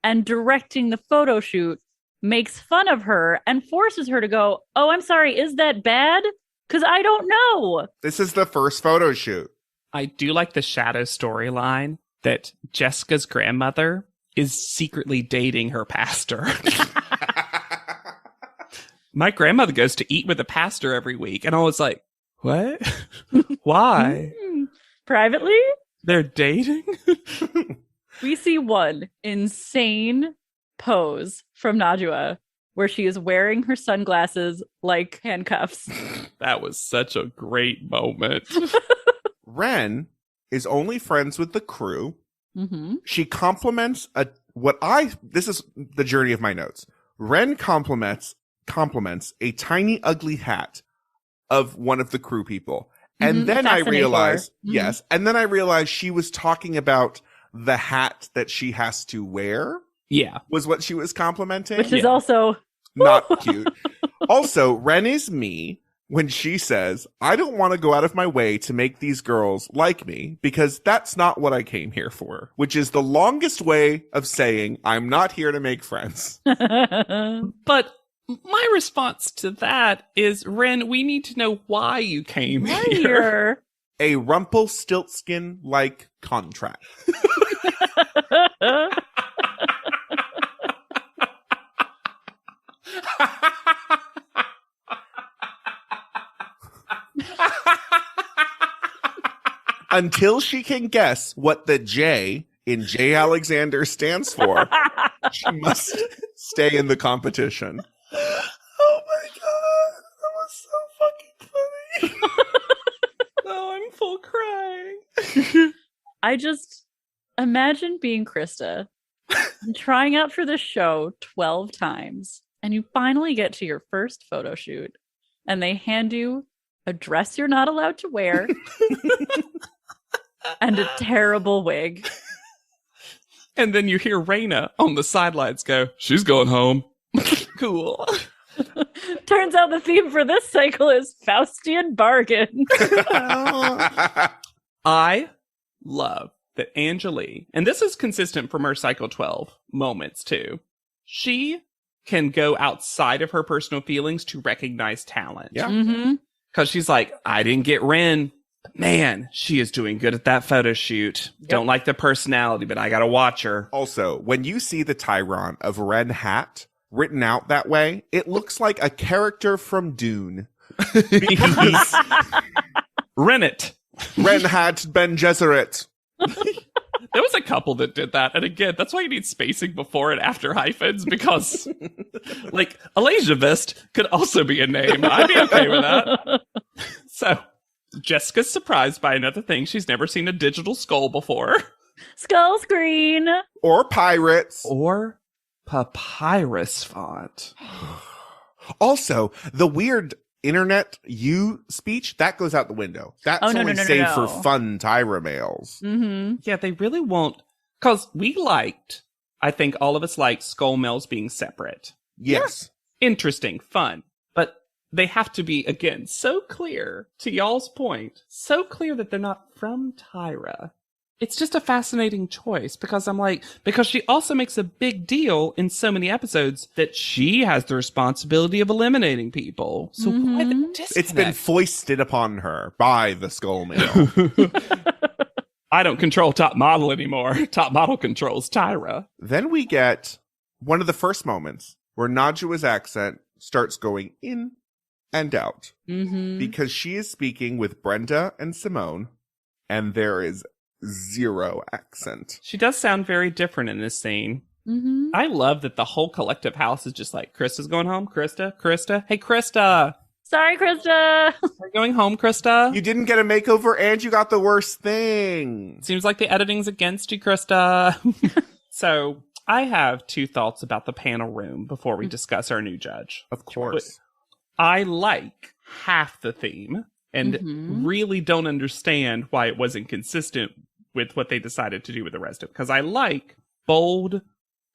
and directing the photo shoot, makes fun of her and forces her to go, oh, I'm sorry, is that bad? Because I don't know. This is the first photo shoot. I do like the shadow storyline that Jessica's grandmother is secretly dating her pastor. My grandmother goes to eat with the pastor every week. And I was like, what? Why? Privately? They're dating? We see one insane pose from Najwa where she is wearing her sunglasses like handcuffs. That was such a great moment. Ren is only friends with the crew. Mm-hmm. She compliments this is the journey of my notes. Ren compliments a tiny ugly hat of one of the crew people. And then I realized, yes, and then I realized she was talking about the hat that she has to wear. Yeah. Was what she was complimenting. Which is also not cute. Also, Ren is me when she says, I don't want to go out of my way to make these girls like me because that's not what I came here for, which is the longest way of saying I'm not here to make friends. But my response to that is, Ren, we need to know why you came here. A Rumpelstiltskin-like contract. Until she can guess what the J in J. Alexander stands for, she must stay in the competition. Oh my god, that was so fucking funny. Oh, I'm full crying. I just imagine being Krista and trying out for this show 12 times, and you finally get to your first photo shoot, and they hand you a dress you're not allowed to wear and a terrible wig. And then you hear Raina on the sidelines go, she's going home. Cool. Turns out the theme for this cycle is Faustian bargain. I love that Angelique, and this is consistent from her Cycle 12 moments too, she can go outside of her personal feelings to recognize talent. Yeah. Mm-hmm. Because she's like, I didn't get Ren. But man, she is doing good at that photo shoot. Yep. Don't like the personality, but I gotta watch her. Also, when you see the Tyron of Ren Hat written out that way, it looks like a character from Dune. Rennet. Ren Hat Ben Gesserit. There was a couple that did that. And again, that's why you need spacing before and after hyphens, because like Elizavist could also be a name. I'd be okay with that. So Jessica's surprised by another thing. She's never seen a digital skull before. Skull screen. Or pirates. Or papyrus font. Also, the weird internet you speech, that goes out the window. That's only saved for fun Tyra mails. Mm-hmm. Yeah, they really won't. Because we liked, I think all of us liked skull mails being separate. Yes. Yeah. Interesting, fun. But they have to be, again, so clear, to y'all's point, so clear that they're not from Tyra. It's just a fascinating choice because because she also makes a big deal in so many episodes that she has the responsibility of eliminating people. So why the disconnect? It's been foisted upon her by the skull mail. I don't control Top Model anymore. Top Model controls Tyra. Then we get one of the first moments where Najua's accent starts going in and out because she is speaking with Brenda and Simone, and there is zero accent. She does sound very different in this scene. Mm-hmm. I love that the whole collective house is just like, Krista's going home. Krista. Hey, Krista. Sorry, Krista. Are you going home, Krista? You didn't get a makeover and you got the worst thing. Seems like the editing's against you, Krista. So I have two thoughts about the panel room before we discuss our new judge. Of course. But I like half the theme and really don't understand why it wasn't consistent with what they decided to do with the rest of it. Because I like bold,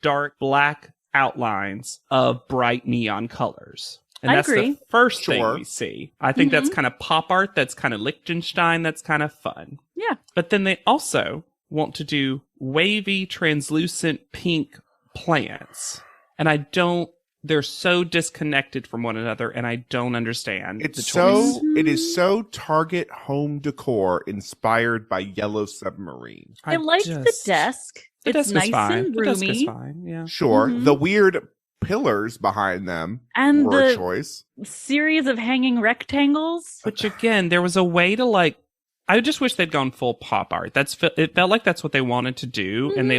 dark, black outlines of bright neon colors. And that's agree. the first thing we see. I think that's kind of pop art. That's kind of Liechtenstein. That's kind of fun. Yeah. But then they also want to do wavy, translucent pink plants. And they're so disconnected from one another, and I don't understand the choice. It is so Target home decor inspired by Yellow Submarine. I like the desk. It's nice and roomy. The desk is fine, yeah. Sure. The weird pillars behind them and were the a choice. Series of hanging rectangles. Which again, there was a way to I just wish they'd gone full pop art. It felt like that's what they wanted to do, and they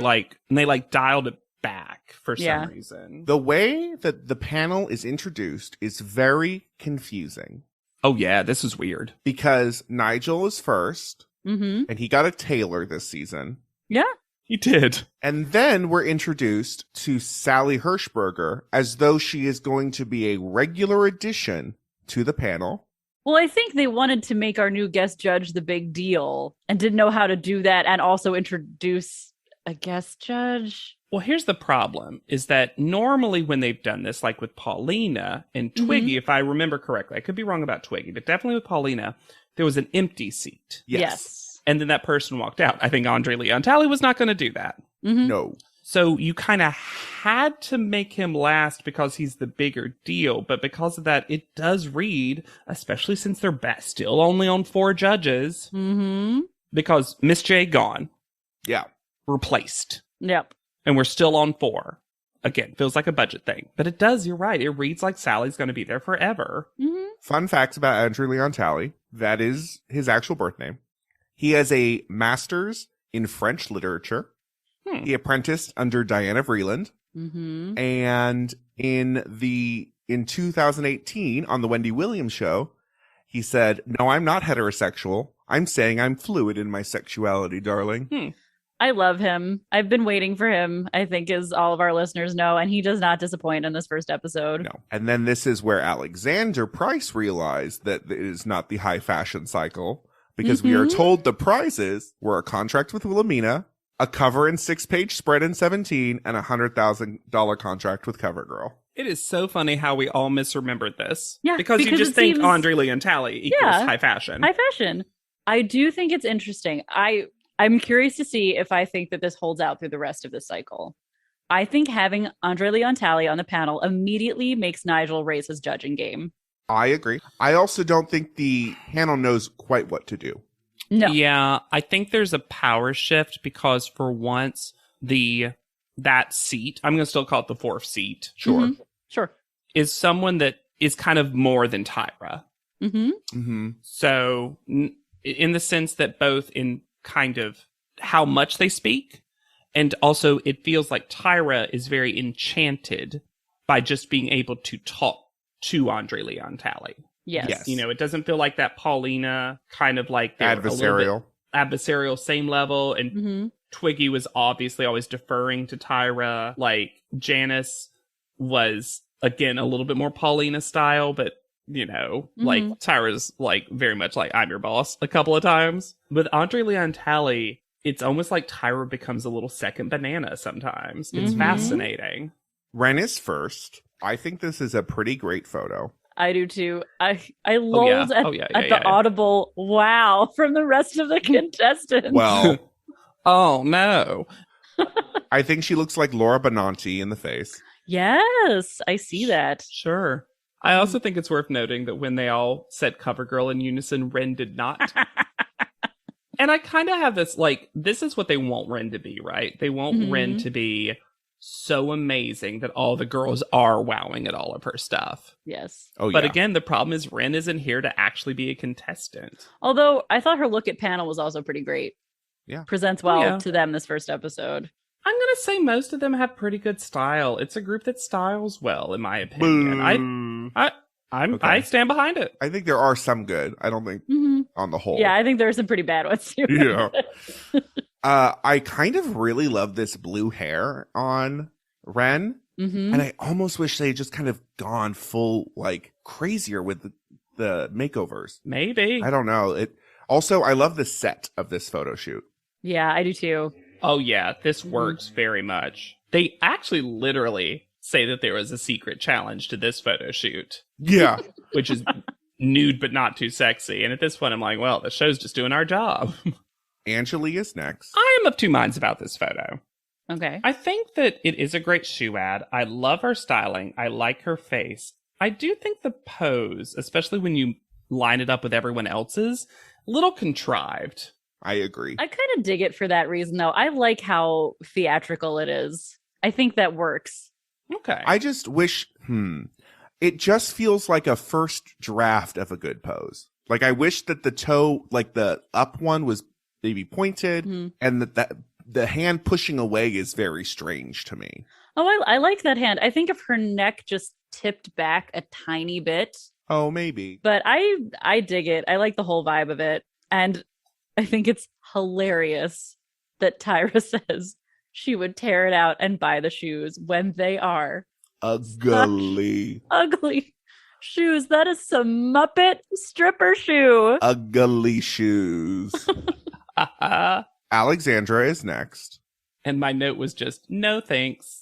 dialed it back for some reason. The way that the panel is introduced is very confusing. Oh yeah, this is weird. Because Nigel is first, and he got a tailor this season. Yeah. He did. And then we're introduced to Sally Hirschberger as though she is going to be a regular addition to the panel. Well, I think they wanted to make our new guest judge the big deal and didn't know how to do that and also introduce a guest judge. Well, here's the problem, is that normally when they've done this, like with Paulina and Twiggy, if I remember correctly, I could be wrong about Twiggy, but definitely with Paulina, there was an empty seat. Yes. And then that person walked out. I think Andre Leon Talley was not going to do that. No. So you kind of had to make him last because he's the bigger deal. But because of that, it does read, especially since they're still only on 4 judges, because Miss J gone. Yeah. Replaced. Yep. And we're still on 4. Again, feels like a budget thing. But it does, you're right. It reads like Sally's going to be there forever. Fun facts about Andrew Leon Talley. That is his actual birth name. He has a master's in French literature. He apprenticed under Diana Vreeland. And in 2018 on the Wendy Williams show, he said, "No, I'm not heterosexual. I'm saying I'm fluid in my sexuality, darling." I love him. I've been waiting for him, I think, as all of our listeners know, and he does not disappoint in this first episode. No. And then this is where Alexander Price realized that it is not the high fashion cycle, because we are told the prizes were a contract with Wilhelmina, a cover and 6-page spread in 17, and a $100,000 contract with CoverGirl. It is so funny how we all misremembered this. Yeah, Because you just think seems... Andre Leon Talley equals high fashion. High fashion. I do think it's interesting. I'm curious to see if I think that this holds out through the rest of the cycle. I think having Andre Leon Talley on the panel immediately makes Nigel raise his judging game. I agree. I also don't think the panel knows quite what to do. No. Yeah, I think there's a power shift because for once that seat, I'm going to still call it the fourth seat. Sure. Mm-hmm. Sure. Is someone that is kind of more than Tyra. Mm-hmm. Mm-hmm. So in the sense that both in kind of how much they speak, and also it feels like Tyra is very enchanted by just being able to talk to Andre Leon Talley. Yes. You know, it doesn't feel like that Paulina kind of like Adversarial. Adversarial, same level. And Twiggy was obviously always deferring to Tyra. Like Janice was, again, a little bit more Paulina style, but you know, like Tyra's like very much like I'm your boss a couple of times. With Andre Leon Talley, it's almost like Tyra becomes a little second banana sometimes. It's fascinating. Ren is first. I think this is a pretty great photo. I do too. I lulled at the yeah. audible wow from the rest of the contestants. Well, oh no. I think she looks like Laura Benanti in the face. Yes, I see that. Sure. I also think it's worth noting that when they all said CoverGirl in unison, Ren did not. And I kind of have this, like, this is what they want Ren to be, right? They want Ren to be so amazing that all the girls are wowing at all of her stuff. Yes. Oh, But yeah. again, the problem is Ren isn't here to actually be a contestant. Although I thought her look at panel was also pretty great. Yeah. Presents well to them this first episode. I'm going to say most of them have pretty good style. It's a group that styles well, in my opinion. I stand behind it. I think there are some good. I don't think on the whole. Yeah, I think there are some pretty bad ones too. Yeah. I kind of really love this blue hair on Ren. And I almost wish they had just kind of gone full, like, crazier with the makeovers. Maybe. I don't know. Also, I love the set of this photo shoot. Yeah, I do too. Oh, yeah. This works very much. They actually literally say that there was a secret challenge to this photo shoot. Yeah. Which is nude but not too sexy. And at this point, I'm like, well, the show's just doing our job. Angeli is next. I am of two minds about this photo. Okay. I think that it is a great shoe ad. I love her styling. I like her face. I do think the pose, especially when you line it up with everyone else's, a little contrived. I agree. I kind of dig it for that reason, though. I like how theatrical it is. I think that works. Okay. I just wish, it just feels like a first draft of a good pose. Like, I wish that the toe, like the up one was maybe pointed and that the hand pushing away is very strange to me. Oh, I like that hand. I think if her neck just tipped back a tiny bit. Oh, maybe. But I dig it. I like the whole vibe of it. And I think it's hilarious that Tyra says she would tear it out and buy the shoes when they are ugly. Ugly shoes. That is some Muppet stripper shoe. Ugly shoes. Alexandra is next. And my note was just, no thanks.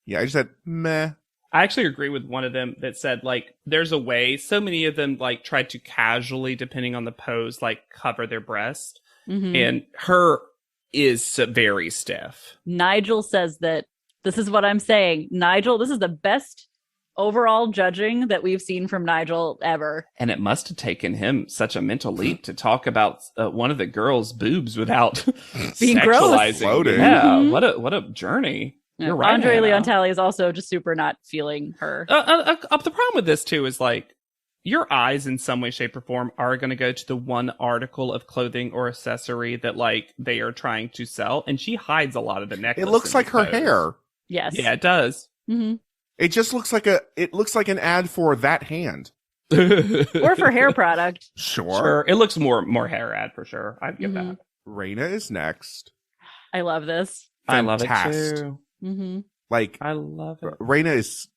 Yeah, I just said, meh. I actually agree with one of them that said, like, there's a way. So many of them, like, tried to casually, depending on the pose, like, cover their breast. And her is very stiff. Nigel says that, this is what I'm saying. Nigel, this is the best overall judging that we've seen from Nigel ever. And it must have taken him such a mental leap to talk about one of the girls' boobs without being sexualizing. gross. Yeah, what a journey. Yeah. You're right, Andre Hannah. Leon Talley is also just super not feeling her. The problem with this too is like your eyes in some way, shape, or form are going to go to the one article of clothing or accessory that like they are trying to sell, and she hides a lot of the necklace. It looks like her pose. hair. Yes. Yeah, it does. It just looks like an ad for that hand. Or for hair product. Sure. It looks more hair ad for sure. I'd give that. Raina is next. I love this. I love it Fantastic. too. Like, I love it. Raina is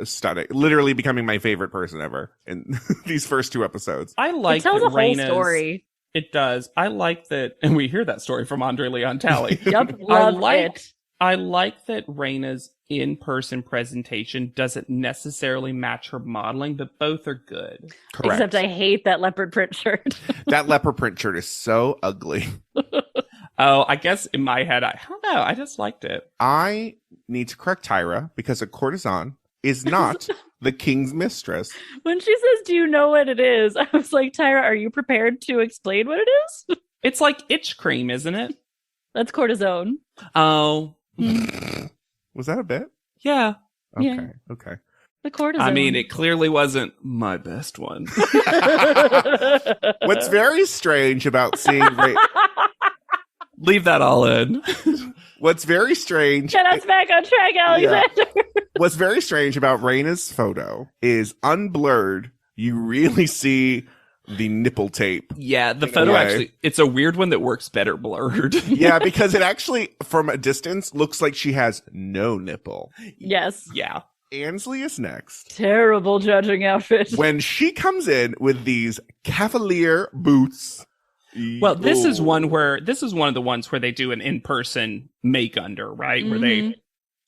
stunning. Literally becoming my favorite person ever in these first two episodes. I like It tells that a whole Raina's- story. It does. I like that, and we hear that story from Andre Leon Talley. Yep, I love like it. I like that Raina's in-person presentation doesn't necessarily match her modeling, but both are good. Correct. Except I hate that leopard print shirt. That leopard print shirt is so ugly. Oh, I guess in my head, I don't know. I just liked it. I need to correct Tyra because a courtesan is not the king's mistress. When she says, "Do you know what it is?" I was like, Tyra, are you prepared to explain what it is? It's like itch cream, isn't it? That's cortisone. Oh. Was that a bit? Yeah. Okay. Yeah. Okay. The cortisone. I mean, it clearly wasn't my best one. What's very strange about seeing Leave that all in. What's very strange. Get us back on track, Alexander. What's very strange about Raina's photo is unblurred. You really see the nipple tape. Yeah, the photo actually, it's a weird one that works better blurred. Yeah, because it actually, from a distance, looks like she has no nipple. Yes. Yeah. Ansley is next. Terrible judging outfit. When she comes in with these cavalier boots. Well, this is one of the ones where they do an in-person make under, right? Where they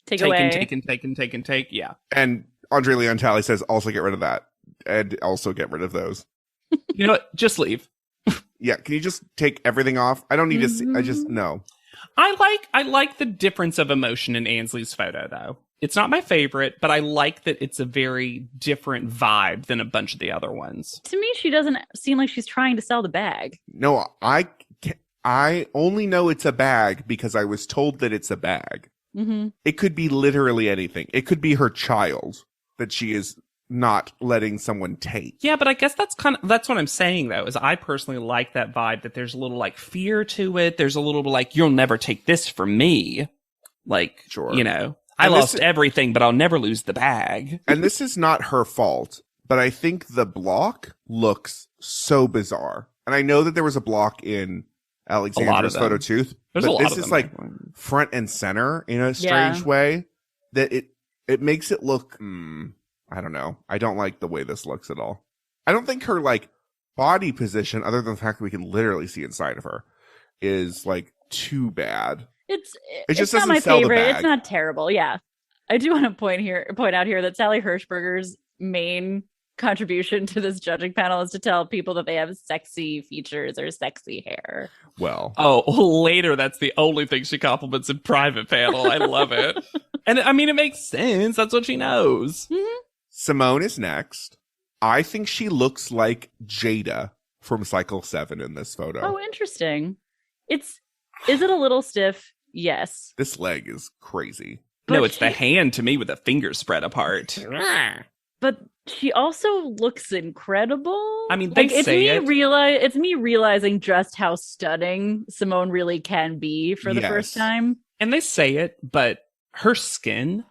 take and take. Yeah. And Andre Leon Talley says also get rid of that. And also get rid of those. You know what? Just leave. Yeah. Can you just take everything off? I don't need to see. I just, no. I like the difference of emotion in Ansley's photo, though. It's not my favorite, but I like that it's a very different vibe than a bunch of the other ones. To me, she doesn't seem like she's trying to sell the bag. No, I only know it's a bag because I was told that it's a bag. Mm-hmm. It could be literally anything. It could be her child that she is not letting someone take. Yeah, but I guess that's what I'm saying, though, is I personally like that vibe, that there's a little like fear to it. There's a little like, you'll never take this from me. Like, sure. You know, I lost everything, but I'll never lose the bag. And this is not her fault, but I think the block looks so bizarre. And I know that there was a block in Alexandra's photo too, but this is like front and center in a strange way that it makes it look, I don't know. I don't like the way this looks at all. I don't think her like body position, other than the fact that we can literally see inside of her, is like too bad. It just not my favorite. It's not terrible. Yeah. I do want to point out here that Sally Hershberger's main contribution to this judging panel is to tell people that they have sexy features or sexy hair. Well. Oh, later that's the only thing she compliments in private panel. I love it. And I mean, it makes sense. That's what she knows. Mm-hmm. Simone is next. I think she looks like Jada from Cycle 7 in this photo. Oh, interesting. Is it a little stiff? Yes. This leg is crazy. No, it's the hand to me with the fingers spread apart. But she also looks incredible. I mean, it's me realizing just how stunning Simone really can be for the first time. And they say it, but her skin,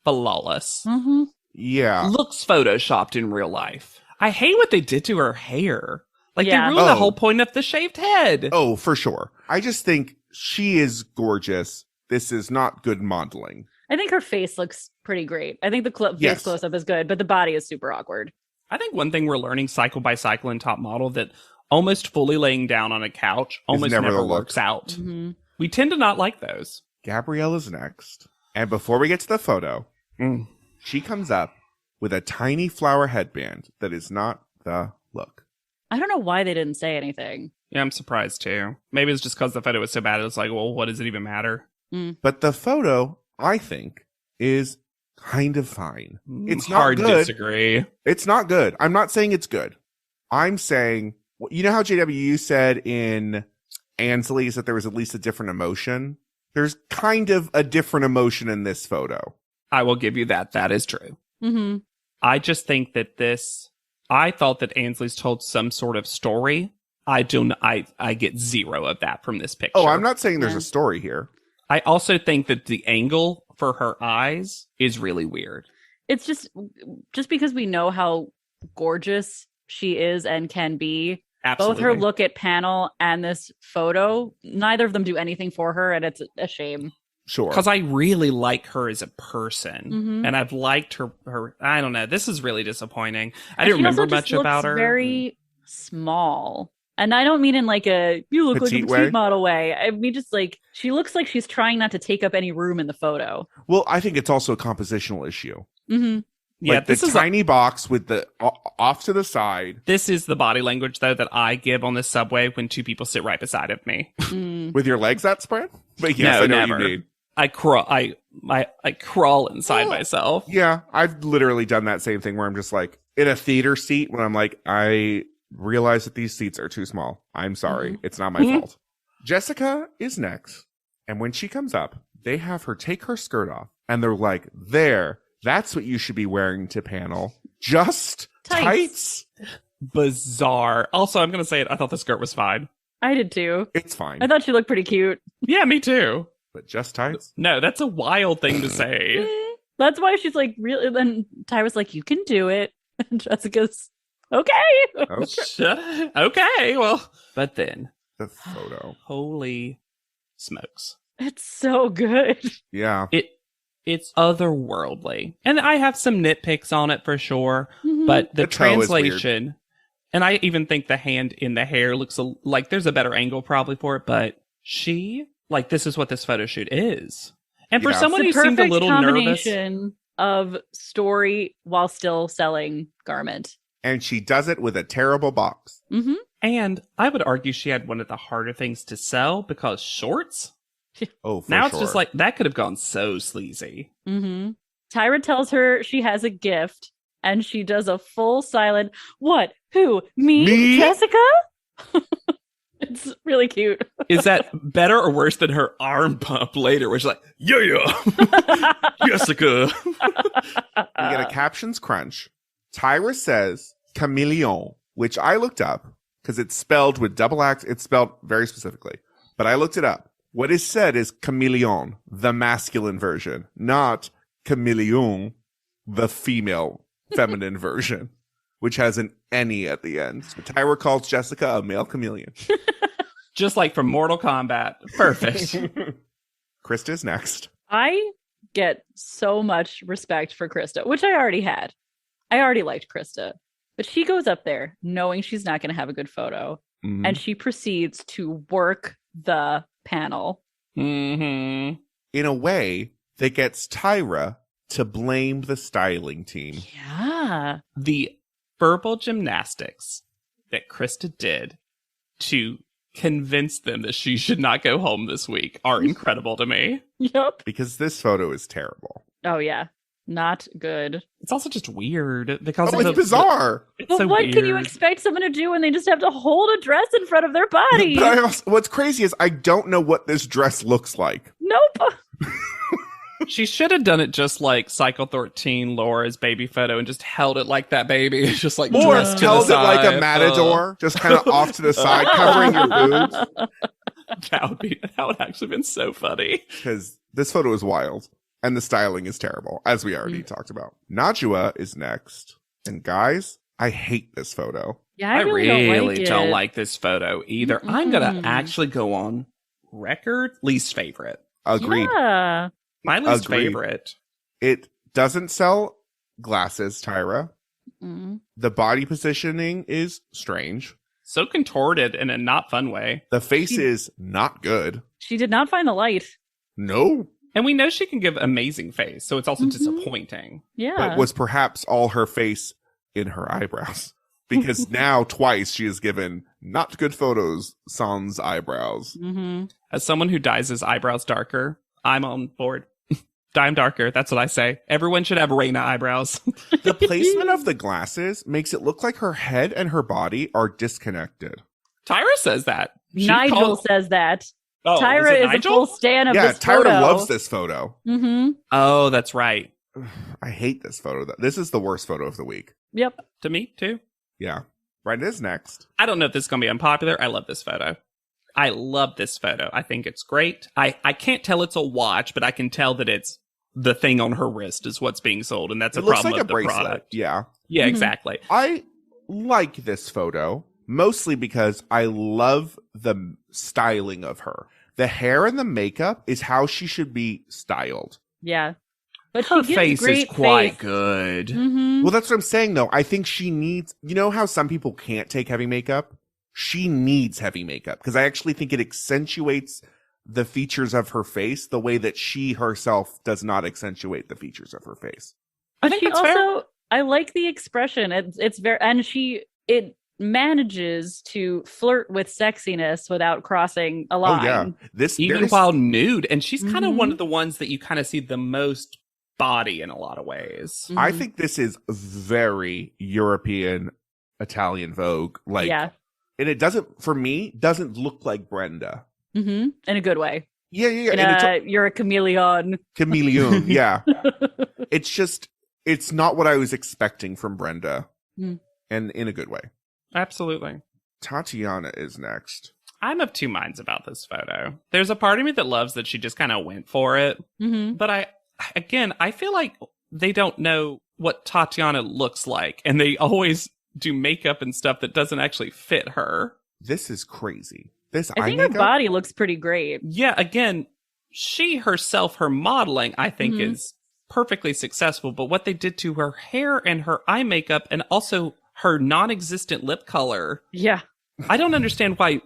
flawless. Mm-hmm. Yeah. Looks photoshopped in real life. I hate what they did to her hair. Like, they ruined the whole point of the shaved head. Oh, for sure. I just think she is gorgeous. This is not good modeling. I think her face looks pretty great. I think the face close-up is good, but the body is super awkward. I think one thing we're learning cycle by cycle in Top Model, that almost fully laying down on a couch almost never works out. Mm-hmm. We tend to not like those. Gabrielle is next. And before we get to the photo, she comes up with a tiny flower headband that is not the look. I don't know why they didn't say anything. Yeah, I'm surprised too. Maybe it's just because the photo was so bad. It's like, well, what does it even matter? But the photo, I think, is kind of fine. It's not hard good. to disagree. It's not good. I'm not saying it's good. I'm saying, you know how JW said in Ansley's that there was at least a different emotion? There's kind of a different emotion in this photo. I will give you that. That is true. Mm-hmm. I just think that I thought that Ansley's told some sort of story. I get zero of that from this picture. Oh, I'm not saying there's a story here. I also think that the angle for her eyes is really weird. It's just because we know how gorgeous she is and can be. Absolutely. Both her look at panel and this photo, neither of them do anything for her, and it's a shame. Sure. Because I really like her as a person, and I've liked her. I don't know. This is really disappointing. I didn't remember much about her. Very small. And I don't mean in like you look Petite like a way? petite model way. I mean just like she looks like she's trying not to take up any room in the photo. Well, I think it's also a compositional issue. Mm-hmm. Yeah, Like the tiny box with the off to the side. This is the body language, though, that I give on the subway when two people sit right beside of me. With your legs that spread? But yes, No, I know never. what you mean. I crawl inside myself. Yeah, I've literally done that same thing where I'm just like in a theater seat when I'm like, I realize that these seats are too small. I'm sorry. It's not my fault. Jessica is next. And when she comes up, they have her take her skirt off and they're like, that's what you should be wearing to panel. Just tights. Bizarre. Also, I'm going to say it. I thought the skirt was fine. I did too. It's fine. I thought she looked pretty cute. Yeah, me too. But just tights? No, that's a wild thing to say. That's why she's like, really. Then Tyra's like, you can do it. And Jessica's, okay. Okay, well. But then. The photo. Holy smokes. It's so good. Yeah. It's otherworldly. And I have some nitpicks on it for sure. Mm-hmm. But the toe is weird. translation, and I even think the hand in the hair looks like there's a better angle probably for it, but this is what this photo shoot is. And for someone who seemed a little nervous. Combination of story while still selling garment. And she does it with a terrible box. Mm-hmm. And I would argue she had one of the harder things to sell because shorts. Oh, for now sure. it's just like that could have gone so sleazy. Mm-hmm. Tyra tells her she has a gift, and she does a full silent, what? Who? Me? Jessica? It's really cute. Is that better or worse than her arm pump later, where she's like, yeah, Jessica? We get a captions crunch. Tyra says chameleon, which I looked up because it's spelled with double X. It's spelled very specifically, but I looked it up. What is said is chameleon, the masculine version, not chameleon, the feminine version, which has an any at the end. So Tyra calls Jessica a male chameleon. Just like from Mortal Kombat. Perfect. Krista's next. I get so much respect for Krista, which I already had. I already liked Krista. But she goes up there knowing she's not going to have a good photo. Mm-hmm. And she proceeds to work the panel. Mm-hmm. In a way that gets Tyra to blame the styling team. Yeah. The verbal gymnastics that Krista did to convince them that she should not go home this week are incredible to me. Yep. Because this photo is terrible. Oh, yeah. Not good. It's also just weird because it's bizarre. It's but so what can you weird. expect someone to do when they just have to hold a dress in front of their body? But what's crazy is I don't know what this dress looks like. Nope. She should have done it just like Cycle 13 Laura's baby photo and just held it like that baby. It's just like Or dressed to the held it side. like a matador, just kind of off to the side, covering your boobs. That would actually been so funny. Because this photo is wild. And the styling is terrible, as we already talked about. Najwa is next. And guys, I hate this photo. Yeah, I really don't like this photo either. Mm-mm. I'm going to actually go on record. Least favorite. Agreed. Yeah. My least favorite. It doesn't sell glasses, Tyra. Mm. The body positioning is strange. So contorted in a not fun way. The face is not good. She did not find the light. No. And we know she can give amazing face, so it's also disappointing. Yeah. But was perhaps all her face in her eyebrows. Because now twice she has given not good photos sans eyebrows. Mm-hmm. As someone who dyes his eyebrows darker, I'm on board. Dye 'em darker, that's what I say. Everyone should have Raina eyebrows. The placement of the glasses makes it look like her head and her body are disconnected. Tyra says that. Nigel says that. Oh, Tyra is a full stan of this Tyra photo. loves this photo. Mm-hmm. Oh, that's right. I hate this photo. This is the worst photo of the week. Yep. To me, too. Yeah. Right, it is next. I don't know if this is going to be unpopular. I love this photo. I love this photo. I think it's great. I can't tell it's a watch, but I can tell that it's the thing on her wrist is what's being sold, and that's a problem like with a the bracelet. product. Yeah. Yeah, exactly. I like this photo, mostly because I love the styling of her. The hair and the makeup is how she should be styled. Yeah. But her she gives face great is quite face. good. Mm-hmm. Well, that's what I'm saying, though. I think she needs... You know how some people can't take heavy makeup? she needs heavy makeup because I actually think it accentuates the features of her face the way that she herself does not accentuate the features of her face. I think She that's also, fair. I like the expression. It's very, and it manages to flirt with sexiness without crossing a line. Oh yeah, Even while nude, and she's kind of Mhm. one of the ones that you kind of see the most body in a lot of ways. I think this is very European Italian Vogue. Like, yeah. and it doesn't, for me, doesn't look like Brenda. In a good way. Yeah. And you're a chameleon. Chameleon. Yeah. It's not what I was expecting from Brenda. And in a good way. Absolutely. Tatiana is next. I'm of two minds about this photo. There's a part of me that loves that she just kind of went for it. But I feel like they don't know what Tatiana looks like. And they always do makeup and stuff that doesn't actually fit her. This is crazy. I think her body looks pretty great. Yeah, again, she herself, her modeling, I think is perfectly successful. But what they did to her hair and her eye makeup and also her non-existent lip color. Yeah. I don't understand why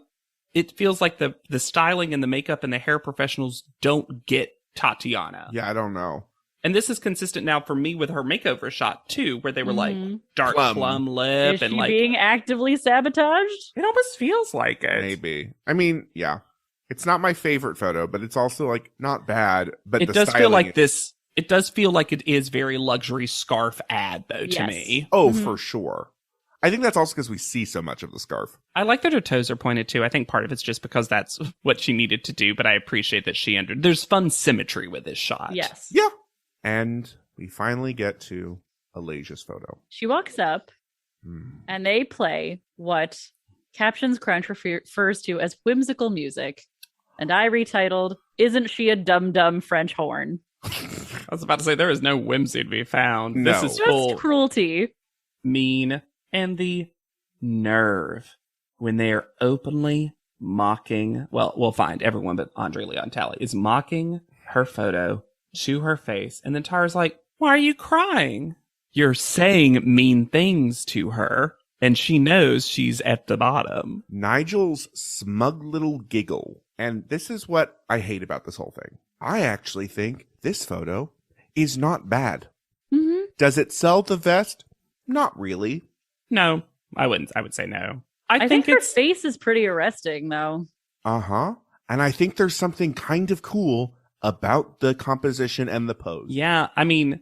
it feels like the styling and the makeup and the hair professionals don't get Tatiana. Yeah, I don't know. And this is consistent now for me with her makeover shot too, where they were like dark plum lip Is and she like being actively sabotaged? it almost feels like it. Maybe. I mean, yeah. It's not my favorite photo, but it's also like not bad. But It the does feel styling like this. It does feel like it is very luxury scarf ad though to me. Oh, for sure. I think that's also because we see so much of the scarf. I like that her toes are pointed too. I think part of it's just because that's what she needed to do, but I appreciate that she entered. There's fun symmetry with this shot. Yes. Yeah. And we finally get to Alasia's photo. She walks up and they play what Captions Crunch refers to as whimsical music. And I retitled, Isn't She a Dum-Dum French Horn? I was about to say there is no whimsy to be found. No. This is Just full cruelty. mean and the nerve when they are openly mocking. Well, we'll find everyone but Andre Leon Talley is mocking her photo to her face. And then Tara's like, why are you crying? You're saying mean things to her. And she knows she's at the bottom. Nigel's smug little giggle. And this is what I hate about this whole thing. I actually think this photo is not bad. Does it sell the vest? Not really. No, I wouldn't. I would say no. I think her face is pretty arresting, though. Uh-huh. And I think there's something kind of cool about the composition and the pose. Yeah, I mean,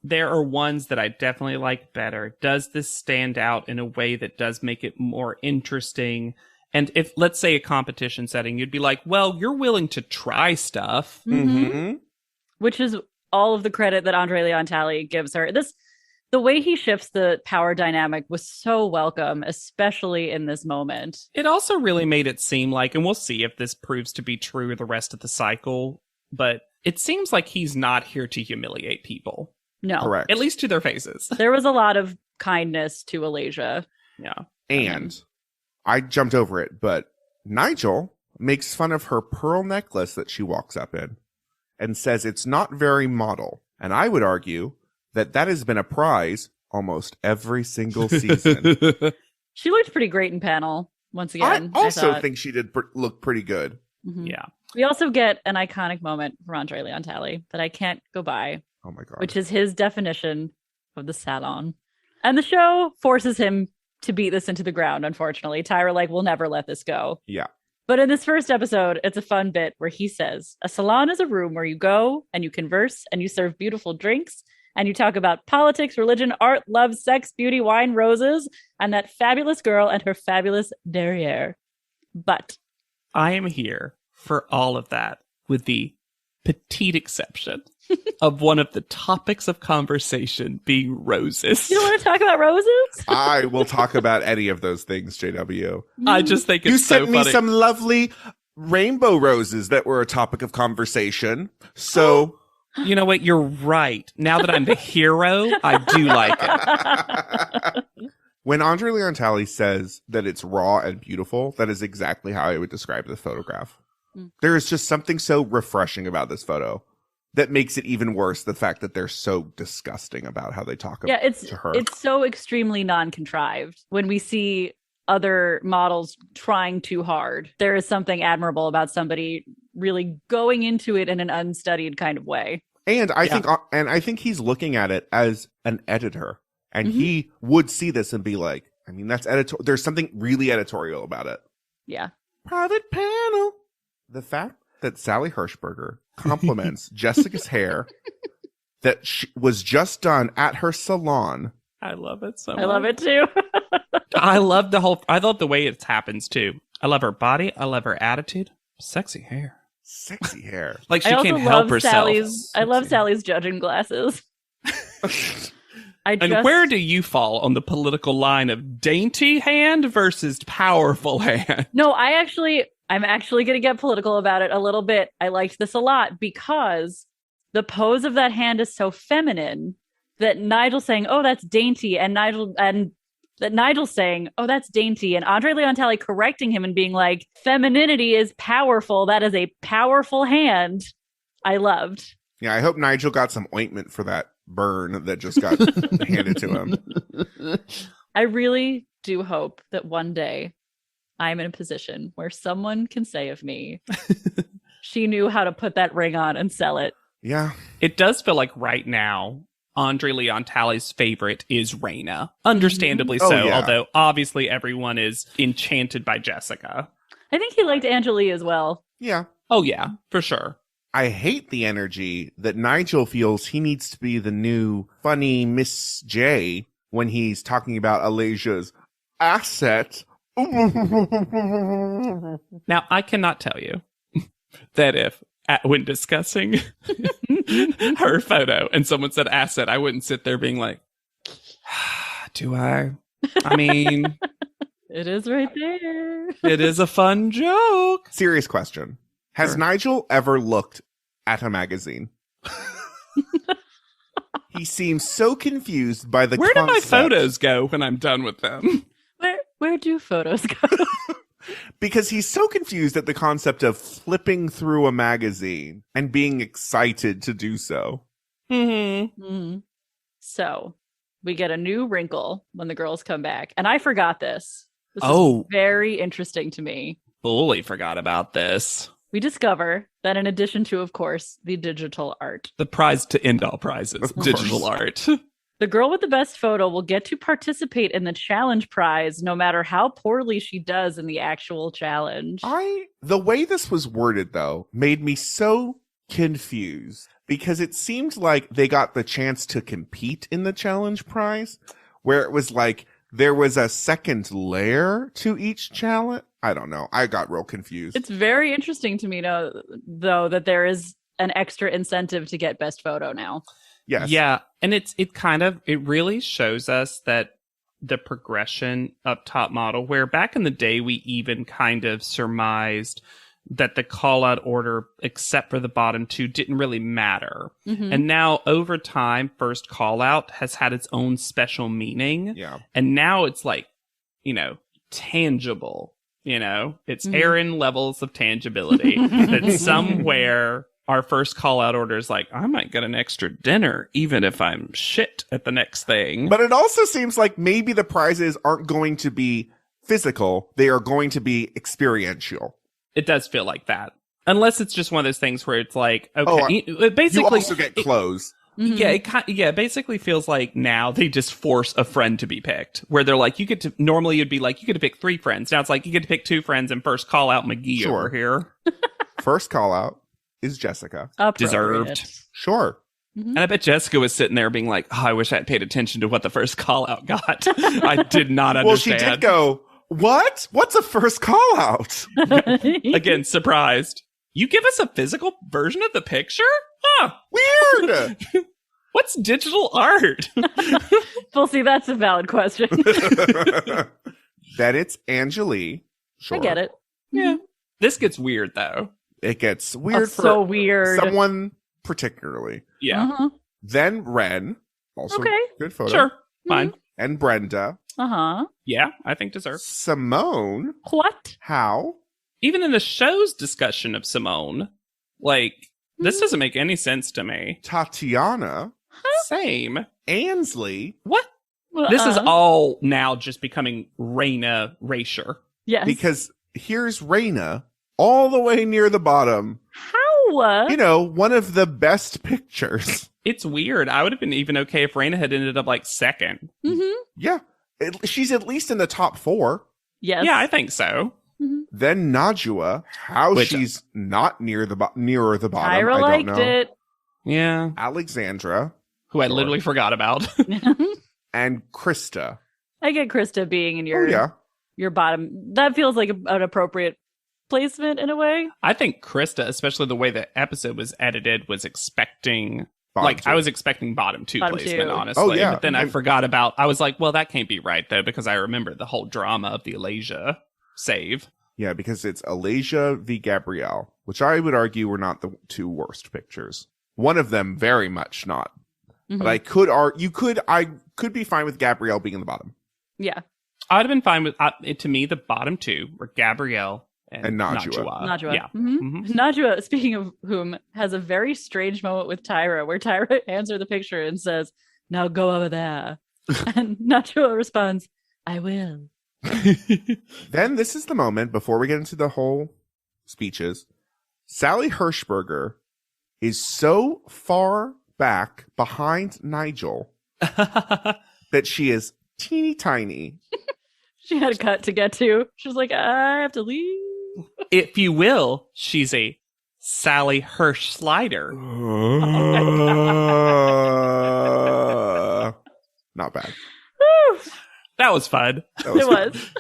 there are ones that I definitely like better. Does this stand out in a way that does make it more interesting? And if, let's say, a competition setting, you'd be like, well, you're willing to try stuff. Which is all of the credit that Andre Leon Talley gives her. The way he shifts the power dynamic was so welcome, especially in this moment. It also really made it seem like, and we'll see if this proves to be true the rest of the cycle, but it seems like he's not here to humiliate people. No. Correct. At least to their faces. There was a lot of kindness to Alasia. Yeah. And I jumped over it, but Nigel makes fun of her pearl necklace that she walks up in and says it's not very model. And I would argue that has been a prize almost every single season. She looked pretty great in panel, once again. I also thought. think she did look pretty good. Yeah. We also get an iconic moment from Andre Leon Talley that I can't go by. Oh my God. Which is his definition of the salon. And the show forces him to beat this into the ground, unfortunately. Tyra will never let this go. Yeah. But in this first episode, it's a fun bit where he says, a salon is a room where you go and you converse and you serve beautiful drinks and you talk about politics, religion, art, love, sex, beauty, wine, roses, and that fabulous girl and her fabulous derriere. But I am here for all of that, with the petite exception of one of the topics of conversation being roses. You don't want to talk about roses? I will talk about any of those things, JW. I just think it's you so sent me funny. some lovely rainbow roses that were a topic of conversation. So you know what? You're right. Now that I'm the hero, I do like it. when Andre Leon Talley says that it's raw and beautiful, that is exactly how I would describe the photograph. There is just something so refreshing about this photo that makes it even worse, the fact that they're so disgusting about how they talk to her. It's so extremely non-contrived when we see other models trying too hard. There is something admirable about somebody really going into it in an unstudied kind of way. And I think he's looking at it as an editor, and he would see this and be like, I mean, that's editorial. There's something really editorial about it. Yeah. Private panel. The fact that Sally Hershberger compliments Jessica's hair that was just done at her salon. I love it so much. I love it too. I love the way it happens too. I love her body. I love her attitude. Sexy hair. Sexy hair. Like she can't help herself. I love Sally's judging glasses. And where do you fall on the political line of dainty hand versus powerful hand? No, I'm actually going to get political about it a little bit. I liked this a lot because the pose of that hand is so feminine that Nigel's saying, "Oh, that's dainty," and Nigel's saying, "Oh, that's dainty," and Andre Leon Talley correcting him and being like, "Femininity is powerful. That is a powerful hand." I loved. Yeah, I hope Nigel got some ointment for that burn that just got handed to him. I really do hope that one day I'm in a position where someone can say of me, she knew how to put that ring on and sell it. Yeah. It does feel like right now, Andre Leon Talley's favorite is Raina. Understandably so, yeah. Although obviously everyone is enchanted by Jessica. I think he liked Angelique as well. Yeah. Oh, yeah, for sure. I hate the energy that Nigel feels he needs to be the new funny Miss J when he's talking about Alasia's asset. Now, I cannot tell you that if, when discussing her photo and someone said asset, I wouldn't sit there being like, do I? I mean... It is right there. It is a fun joke. Serious question. Has Nigel ever looked at a magazine? He seems so confused by the Where do my concept. photos go when I'm done with them? Where do photos go? Because he's so confused at the concept of flipping through a magazine and being excited to do so. So, we get a new wrinkle when the girls come back. And I forgot this. This Oh. is very interesting to me. Fully forgot about this. We discover that in addition to, of course, the digital art, The prize to end all prizes, Of course. digital art. the girl with the best photo will get to participate in the challenge prize no matter how poorly she does in the actual challenge. The way this was worded, though, made me so confused because it seemed like they got the chance to compete in the challenge prize, where it was like there was a second layer to each challenge. I don't know. I got real confused. It's very interesting to me, though, that there is an extra incentive to get best photo now. Yes. Yeah. And it really shows us that the progression up top model, where back in the day, we even kind of surmised that the call out order, except for the bottom two, didn't really matter. And now over time, first call out has had its own special meaning. Yeah. And now it's like, tangible. It's Aaron levels of tangibility that somewhere our first call out order is like, I might get an extra dinner, even if I'm shit at the next thing. But it also seems like maybe the prizes aren't going to be physical. They are going to be experiential. It does feel like that. Unless it's just one of those things where it's like, okay, basically. You also get clothes. Yeah, it basically feels like now they just force a friend to be picked, where they're like, normally you'd be like, you get to pick 3 friends. Now it's like, you get to pick 2 friends and first call out McGee over here. First call out is Jessica. Deserved. Sure. And I bet Jessica was sitting there being like, oh, I wish I had paid attention to what the first call out got. I did not understand. Well, she did go, what? What's a first call out? Again, surprised. You give us a physical version of the picture? Huh. Weird. What's digital art? Well, see, that's a valid question. That it's Angelique. Sure. I get it. Yeah. This gets weird, though. It gets weird for so weird. someone particularly. Yeah. Then Ren. Also Okay. good photo. Sure. Fine. And Brenda. Yeah, I think deserved. Simone. What? How? Even in the show's discussion of Simone, this doesn't make any sense to me. Tatiana. Same. Ansley. What? This is all now just becoming Raina Erasure. Yes. Because here's Raina all the way near the bottom. How? You know, one of the best pictures. It's weird. I would have been even okay if Raina had ended up like second. Mm-hmm. Yeah. She's at least in the top 4. Yes. Yeah, I think so. Mm-hmm. Then Najwa, she's not nearer the bottom, Tyra I liked don't know. it. Yeah. Alexandra. Who I literally forgot about. And Krista. I get Krista being in yeah. your bottom. That feels like an appropriate placement in a way. I think Krista, especially the way the episode was edited, was expecting... Bottom 2. I was expecting bottom 2 placement, 2. honestly. Oh, yeah. But then I forgot about... I was like, well, that can't be right, though, because I remember the whole drama of the Alasia save. Yeah, because it's Alasia v. Gabrielle, which I would argue were not the 2 worst pictures. One of them very much not. Mm-hmm. But I could be fine with Gabrielle being in the bottom. Yeah. I would have been fine with... to me, the bottom 2 were Gabrielle and Najwa. Najwa. Yeah. Mm-hmm. Najwa, speaking of whom, has a very strange moment with Tyra where Tyra hands her the picture and says, "Now go over there." And Najwa responds, "I will." Then this is the moment, before we get into the whole speeches, Sally Hershberger is so far back behind Nigel that she is teeny tiny. She had a cut to get to. She was like, "I have to leave." If you will, she's a Sally Hirsch slider. Not bad. Woo! That was fun. It was.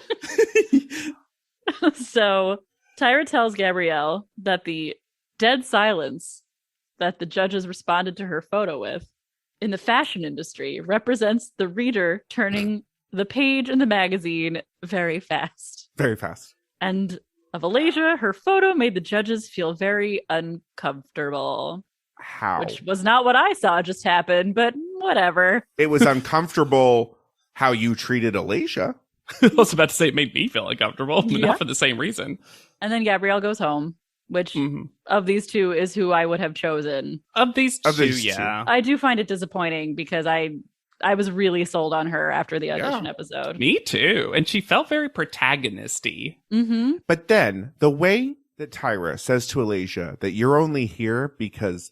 So Tyra tells Gabrielle that the dead silence that the judges responded to her photo with in the fashion industry represents the reader turning the page in the magazine very fast. Very fast. And of Alasia, her photo made the judges feel very uncomfortable. How? Which was not what I saw just happen, but whatever. It was uncomfortable how you treated Alasia. I was about to say it made me feel uncomfortable, but Yeah. not for the same reason. And then Gabrielle goes home, which of these 2 is who I would have chosen. Of these two, these yeah. I do find it disappointing because I was really sold on her after the audition episode. Me too. And she felt very protagonist-y. Mm-hmm. But then the way that Tyra says to Alasia that you're only here because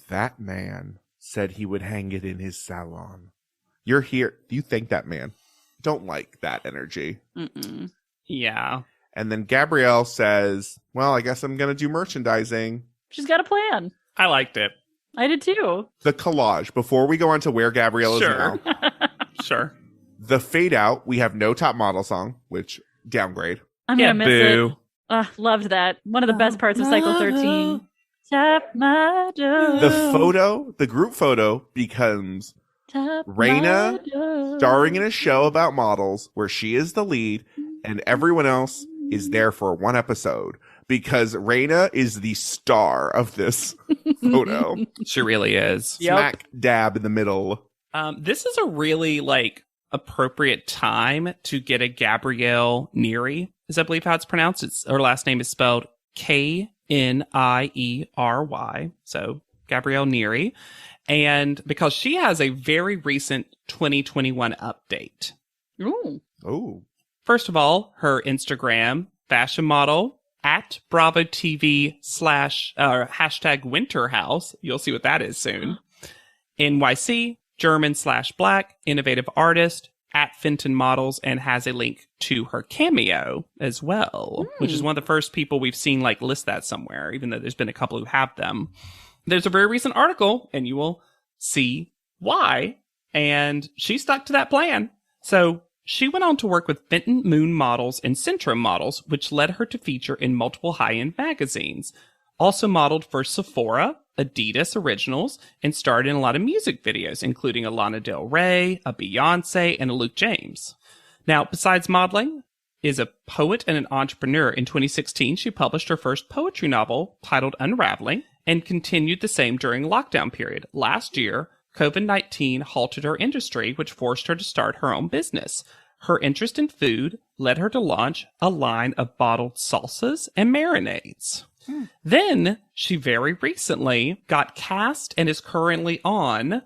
that man said he would hang it in his salon. You're here. You thank that man. Don't like that energy. Mm-mm. Yeah. And then Gabrielle says, well, I guess I'm going to do merchandising. She's got a plan. I liked it. I did too. The collage, before we go on to where Gabrielle is now. Sure. The fade out, we have no top model song, which downgrade. I'm Yeah, gonna miss boo. it. Loved that. One of the best parts of Cycle 13. Tap my door. The group photo becomes Tap Raina my door. starring in a show about models where she is the lead and everyone else is there for one episode because Raina is the star of this photo. She really is. Yep. Smack dab in the middle. This is a really appropriate time to get a Gabrielle Neary, is I believe how it's pronounced. Her last name is spelled Knierey. So Gabrielle Neary. And because she has a very recent 2021 update. Ooh. Oh. First of all, her Instagram fashion model at Bravo TV / hashtag Winter House. You'll see what that is soon. NYC, German / Black, innovative artist at Fenton Models, and has a link to her Cameo as well, which is one of the first people we've seen list that somewhere, even though there's been a couple who have them. There's a very recent article, and you will see why. And she stuck to that plan. So she went on to work with Fenton Moon Models and Centrum Models, which led her to feature in multiple high-end magazines. Also modeled for Sephora, Adidas Originals, and starred in a lot of music videos, including a Lana Del Rey, a Beyonce, and a Luke James. Now, besides modeling, is a poet and an entrepreneur. In 2016, she published her first poetry novel titled Unraveling, and continued the same during lockdown period. Last year, COVID-19 halted her industry, which forced her to start her own business. Her interest in food led her to launch a line of bottled salsas and marinades. Then, she very recently got cast and is currently on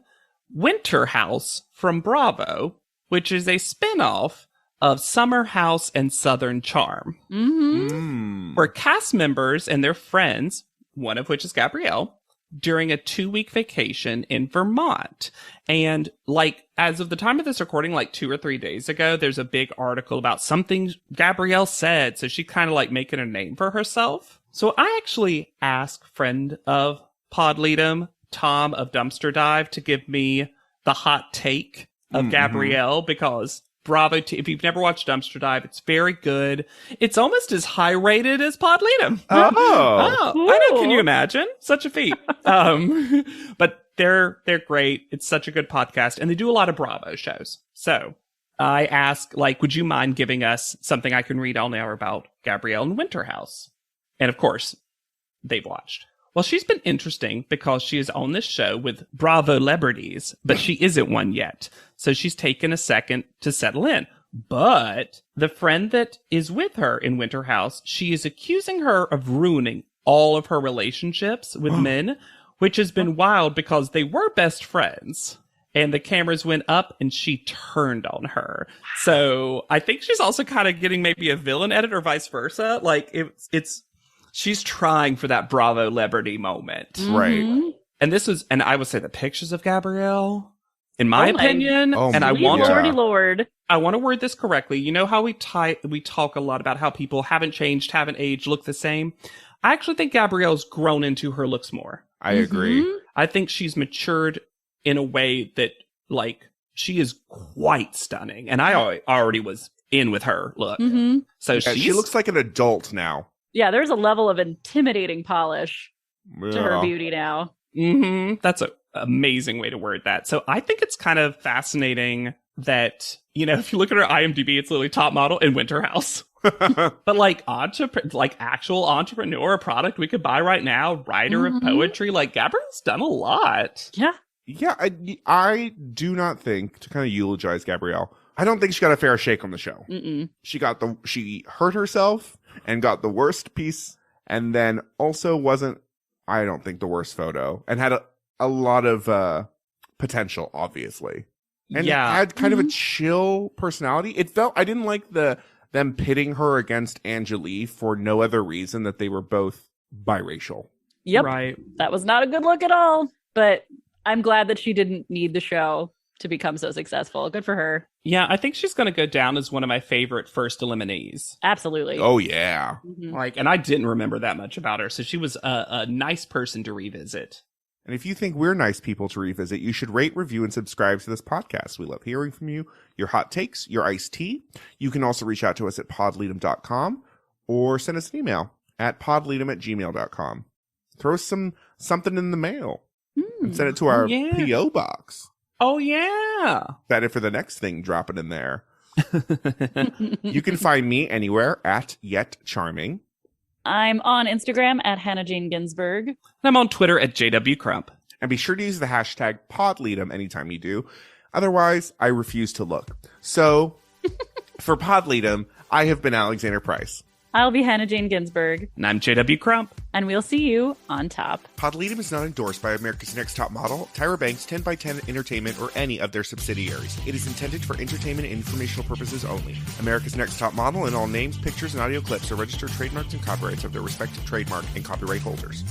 Winter House from Bravo, which is a spinoff of Summer House and Southern Charm, where cast members and their friends, one of which is Gabrielle, during a 2-week vacation in Vermont. And like, as of the time of this recording, like 2 or 3 days ago, there's a big article about something Gabrielle said. So she kind of like making a name for herself. So I actually asked friend of Pod Leadum, Tom of Dumpster Dive, to give me the hot take of Gabrielle, because Bravo, if you've never watched Dumpster Dive, it's very good. It's almost as high rated as Pod Leadum. I know. Can you imagine? Such a feat. But they're great. It's such a good podcast, and they do a lot of Bravo shows. So I ask, like, would you mind giving us something I can read all now about Gabrielle in Winterhouse? And of course, they've watched. Well, she's been interesting because she is on this show with Bravo celebrities, but she isn't one yet. So she's taken a second to settle in. But the friend that is with her in Winterhouse, she is accusing her of ruining all of her relationships with men, which has been wild because they were best friends. And the cameras went up and she turned on her. So I think she's also kind of getting maybe a villain edit or vice versa. Like it's she's trying for that Bravo celebrity moment. Right. And I would say the pictures of Gabrielle, in my opinion, and I want to word this correctly. You know how we talk a lot about how people haven't changed, haven't aged, look the same. I actually think Gabrielle's grown into her looks more. I agree. I think she's matured in a way that, like, she is quite stunning. And I already was in with her look. So she looks like an adult now. Yeah, there's a level of intimidating polish to her beauty now. That's an amazing way to word that. So I think it's kind of fascinating that, you know, if you look at her IMDb, it's literally top model in Winterhouse. But like actual entrepreneur, a product we could buy right now, writer of poetry, like Gabrielle's done a lot. Yeah. Yeah, I do not think, to kind of eulogize Gabrielle, I don't think she got a fair shake on the show. She hurt herself and got the worst piece, and then also wasn't, I don't think, the worst photo, and had a lot of potential, obviously. And had kind of a chill personality. It felt, I didn't like them pitting her against Angelique for no other reason that they were both biracial. Yep. Right. That was not a good look at all, but I'm glad that she didn't need the show to become so successful. Good for her. Yeah, I think she's going to go down as one of my favorite first eliminees. Absolutely. Oh, yeah. Like, and I didn't remember that much about her, so she was a nice person to revisit. And if you think we're nice people to revisit, you should rate, review, and subscribe to this podcast. We love hearing from you, your hot takes, your iced tea. You can also reach out to us at podleadum.com or send us an email at podleadum@gmail.com. Throw something in the mail and send it to our P.O. box. Oh, yeah. Excited for the next thing dropping in there. You can find me anywhere at Yet Charming. I'm on Instagram at Hannah Jane Ginsburg. And I'm on Twitter at JW Crump. And be sure to use the hashtag PodLeadum anytime you do. Otherwise, I refuse to look. So, for PodLeadum, I have been Alexander Price. I'll be Hannah Jane Ginsburg. And I'm JW Crump. And we'll see you on top. PodLeadum is not endorsed by America's Next Top Model, Tyra Banks, 10x10 Entertainment, or any of their subsidiaries. It is intended for entertainment and informational purposes only. America's Next Top Model and all names, pictures, and audio clips are registered trademarks and copyrights of their respective trademark and copyright holders.